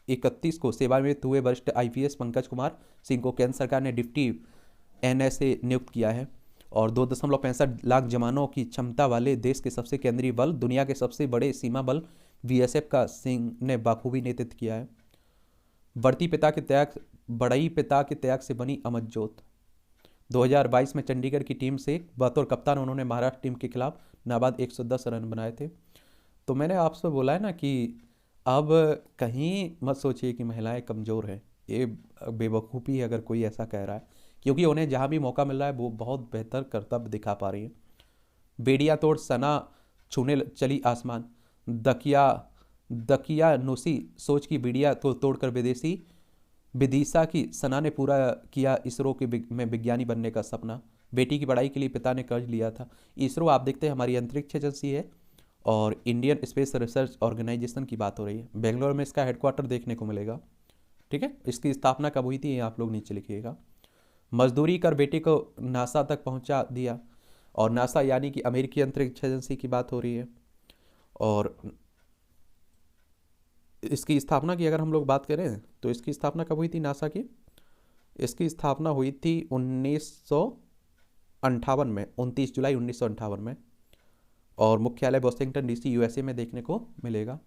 31 को सेवानिवृत्त हुए वरिष्ठ आईपीएस पंकज कुमार सिंह को केंद्र सरकार ने डिप्टी एनएसए नियुक्त किया है। और 2.65 लाख जवानों की क्षमता वाले देश के सबसे केंद्रीय बल, दुनिया के सबसे बड़े सीमा बल बीएसएफ का सिंह ने बखूबी नेतृत्व किया है। बढ़ई पिता के त्याग से बनी अमर ज्योत। 2022 में चंडीगढ़ की टीम से बतौर कप्तान उन्होंने महाराष्ट्र टीम के खिलाफ नाबाद 110 रन बनाए थे। तो मैंने आपसे बोला है ना कि अब कहीं मत सोचिए कि महिलाएं कमज़ोर हैं। ये बेवकूफ़ी है अगर कोई ऐसा कह रहा है, क्योंकि उन्हें जहाँ भी मौका मिल रहा है वो बहुत बेहतर कर्तव्य दिखा पा रही हैं। बेड़िया तोड़ सना छूने चली आसमान। दकिया नुसी सोच की बेड़िया तोड़कर विदिशा की सना ने पूरा किया इसरो में विज्ञानी बनने का सपना। बेटी की पढ़ाई के लिए पिता ने कर्ज लिया था। इसरो आप देखते हैं हमारी अंतरिक्ष एजेंसी है और इंडियन स्पेस रिसर्च ऑर्गेनाइजेशन की बात हो रही है। बेंगलोर में इसका हेडक्वार्टर देखने को मिलेगा। ठीक है, इसकी स्थापना कब हुई थी ये आप लोग नीचे लिखिएगा। मजदूरी कर बेटे को नासा तक पहुंचा दिया। और नासा यानी कि अमेरिकी अंतरिक्ष एजेंसी की बात हो रही है। और इसकी स्थापना की अगर हम लोग बात करें तो इसकी स्थापना कब हुई थी नासा की? इसकी स्थापना हुई थी 1958 में, 29 जुलाई 1958 में। और मुख्यालय वॉशिंगटन डीसी यूएसए में देखने को मिलेगा।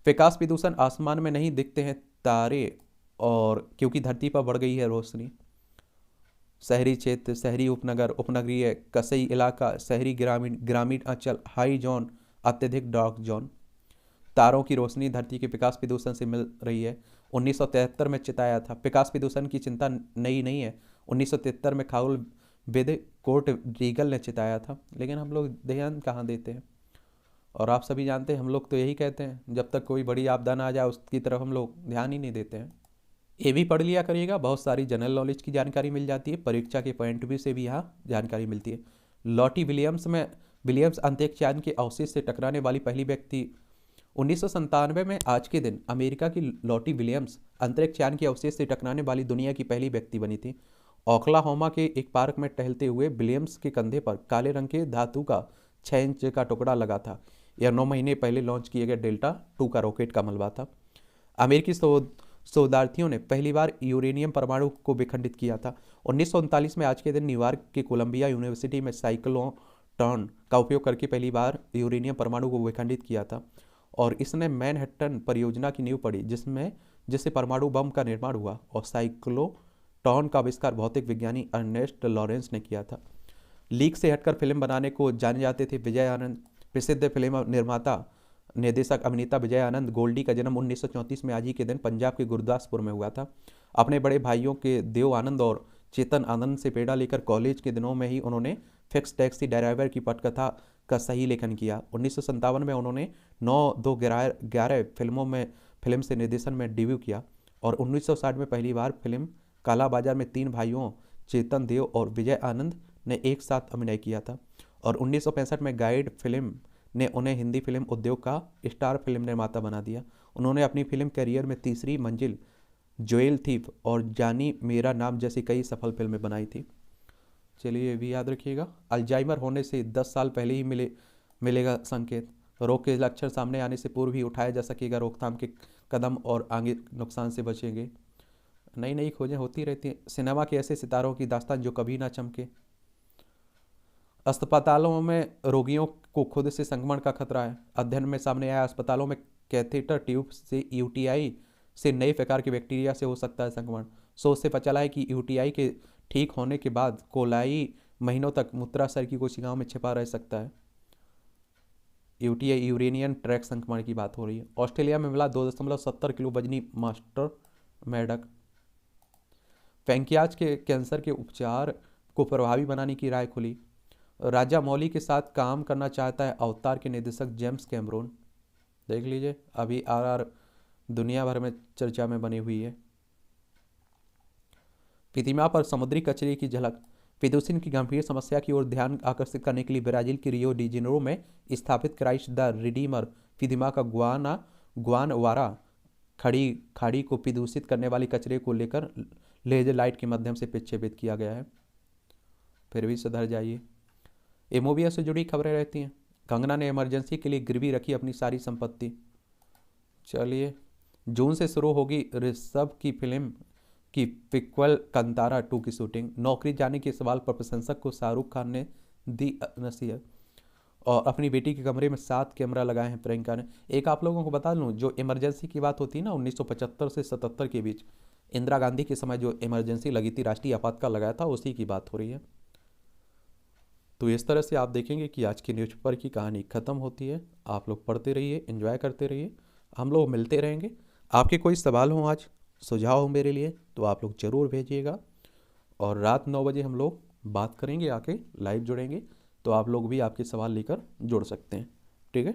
विकास प्रदूषण, आसमान में नहीं दिखते हैं तारे और क्योंकि धरती पर बढ़ गई है रोशनी। शहरी क्षेत्र, शहरी उपनगर, उपनगरीय, कस्बई इलाका, शहरी ग्रामीण अंचल, हाई जोन, अत्यधिक डार्क जोन। तारों की रोशनी धरती के विकास प्रदूषण से मिल रही है। 1973 में चिताया था। विकास प्रदूषण की चिंता नई नहीं है। 1973 में खाउल बेदे कोर्ट रीगल ने चिताया था, लेकिन हम लोग ध्यान कहाँ देते हैं। और आप सभी जानते हैं हम लोग तो यही कहते हैं जब तक कोई बड़ी आपदा ना आ जाए उसकी तरफ हम लोग ध्यान ही नहीं देते हैं। ये भी पढ़ लिया करिएगा, बहुत सारी जनरल नॉलेज की जानकारी मिल जाती है। परीक्षा के पॉइंट व्यू से भी यहाँ जानकारी मिलती है। लॉटी विलियम्स अंतरिक्ष यान के अवशेष से टकराने वाली पहली व्यक्ति 1997 में आज के दिन अमेरिका की लॉटी विलियम्स अंतरिक्ष यान के अवशेष से टकराने वाली दुनिया की पहली व्यक्ति बनी थी। ओक्लाहोमा के एक पार्क में टहलते हुए विलियम्स के कंधे पर काले रंग के धातु का 6 इंच का टुकड़ा लगा था। यह 9 महीने पहले लॉन्च किए गए डेल्टा 2 का रॉकेट का मलबा था। अमेरिकी शोधार्थियों ने पहली बार यूरेनियम परमाणु को विखंडित किया था। 1939 में आज के दिन न्यूयॉर्क के कोलंबिया यूनिवर्सिटी में साइक्लोट्रॉन का उपयोग करके पहली बार यूरेनियम परमाणु को विखंडित किया था और इसने मैनहट्टन परियोजना की नींव पड़ी, जिससे परमाणु बम का निर्माण हुआ। और साइक्लोट्रॉन का आविष्कार भौतिक विज्ञानी अर्नेस्ट लॉरेंस ने किया था। लीक से हटकर फिल्म बनाने को जाने जाते थे विजय आनंद। प्रसिद्ध फिल्म निर्माता निर्देशक अभिनेता विजय आनंद गोल्डी का जन्म 1934 में आज ही के दिन पंजाब के गुरदासपुर में हुआ था। अपने बड़े भाइयों के देव आनंद और चेतन आनंद से प्रेरणा लेकर कॉलेज के दिनों में ही उन्होंने फिक्स टैक्सी ड्राइवर की पटकथा का सही लेखन किया। 1957 में उन्होंने 9-2-11 फिल्म से निर्देशन में डेब्यू किया और 1960 में पहली बार फिल्म काला बाजार में 3 भाइयों चेतन देव और विजय आनंद ने एक साथ अभिनय किया था। और 1965 में गाइड फिल्म ने उन्हें हिंदी फिल्म उद्योग का स्टार फिल्म निर्माता बना दिया। उन्होंने अपनी फिल्म करियर में तीसरी मंजिल, जोएल थीफ और जानी मेरा नाम जैसी कई सफल फिल्में बनाई थी। चलिए ये भी याद रखिएगा। अल्जाइमर होने से 10 साल पहले ही मिलेगा संकेत। रोग के लक्षण सामने आने से पूर्व ही उठाया जा सकेगा रोकथाम के कदम और आगे नुकसान से बचेंगे। नई नई खोजें होती रहती हैं। सिनेमा के ऐसे सितारों की दास्तान जो कभी ना चमके। अस्पतालों में रोगियों को खुद से संक्रमण का खतरा है। अध्ययन में सामने आया अस्पतालों में कैथेटर ट्यूब से यूटीआई से नए प्रकार के बैक्टीरिया से हो सकता है संक्रमण। सोच से पता चला है कि यूटीआई के ठीक होने के बाद कोलाई महीनों तक मूत्राशय की कोशिकाओं में छिपा रह सकता है। यूटीआई यूरेनियन ट्रैक संक्रमण की बात हो रही है। ऑस्ट्रेलिया में मिला 2.70 किलो वजनी मास्टर मेढक। पैंक्रियाज के कैंसर के उपचार को प्रभावी बनाने की राय खुली। राजा मौली के साथ काम करना चाहता है अवतार के निर्देशक जेम्स कैमरून। देख लीजिए, अभी आरआर दुनिया भर में चर्चा में बनी हुई है। प्रतिमा पर समुद्री कचरे की झलक। प्रदूषण की गंभीर समस्या की ओर ध्यान आकर्षित करने के लिए ब्राजील के रियो डी जेनेरो में स्थापित क्राइस्ट द रिडीमर प्रतिमा का गुआनवारा खाड़ी को प्रदूषित करने वाली कचरे को लेकर लेजर लाइट के माध्यम से प्रक्षेपित किया गया है। फिर भी सुधर जाइए। एमोबिया से जुड़ी खबरें रहती हैं। कंगना ने इमरजेंसी के लिए गिरवी रखी अपनी सारी संपत्ति। चलिए, जून से शुरू होगी ऋषभ की फिल्म की पिक्वल कंतारा 2 की शूटिंग। नौकरी जाने के सवाल पर प्रशंसक को शाहरुख खान ने दी नसीहत। और अपनी बेटी के कमरे में 7 कैमरा लगाए हैं प्रियंका ने। एक आप लोगों को बता लूँ, जो इमरजेंसी की बात होती है ना 1975 से 77 के बीच, इंदिरा गांधी के समय जो इमरजेंसी लगी थी, राष्ट्रीय आपातकाल लगाया था, उसी की बात हो रही है। तो इस तरह से आप देखेंगे कि आज की न्यूज़पेपर की कहानी ख़त्म होती है। आप लोग पढ़ते रहिए, एंजॉय करते रहिए, हम लोग मिलते रहेंगे। आपके कोई सवाल हो, आज सुझाव हो मेरे लिए, तो आप लोग ज़रूर भेजिएगा। और रात 9 बजे हम लोग बात करेंगे, आके लाइव जुड़ेंगे, तो आप लोग भी आपके सवाल लेकर जुड़ सकते हैं। ठीक है।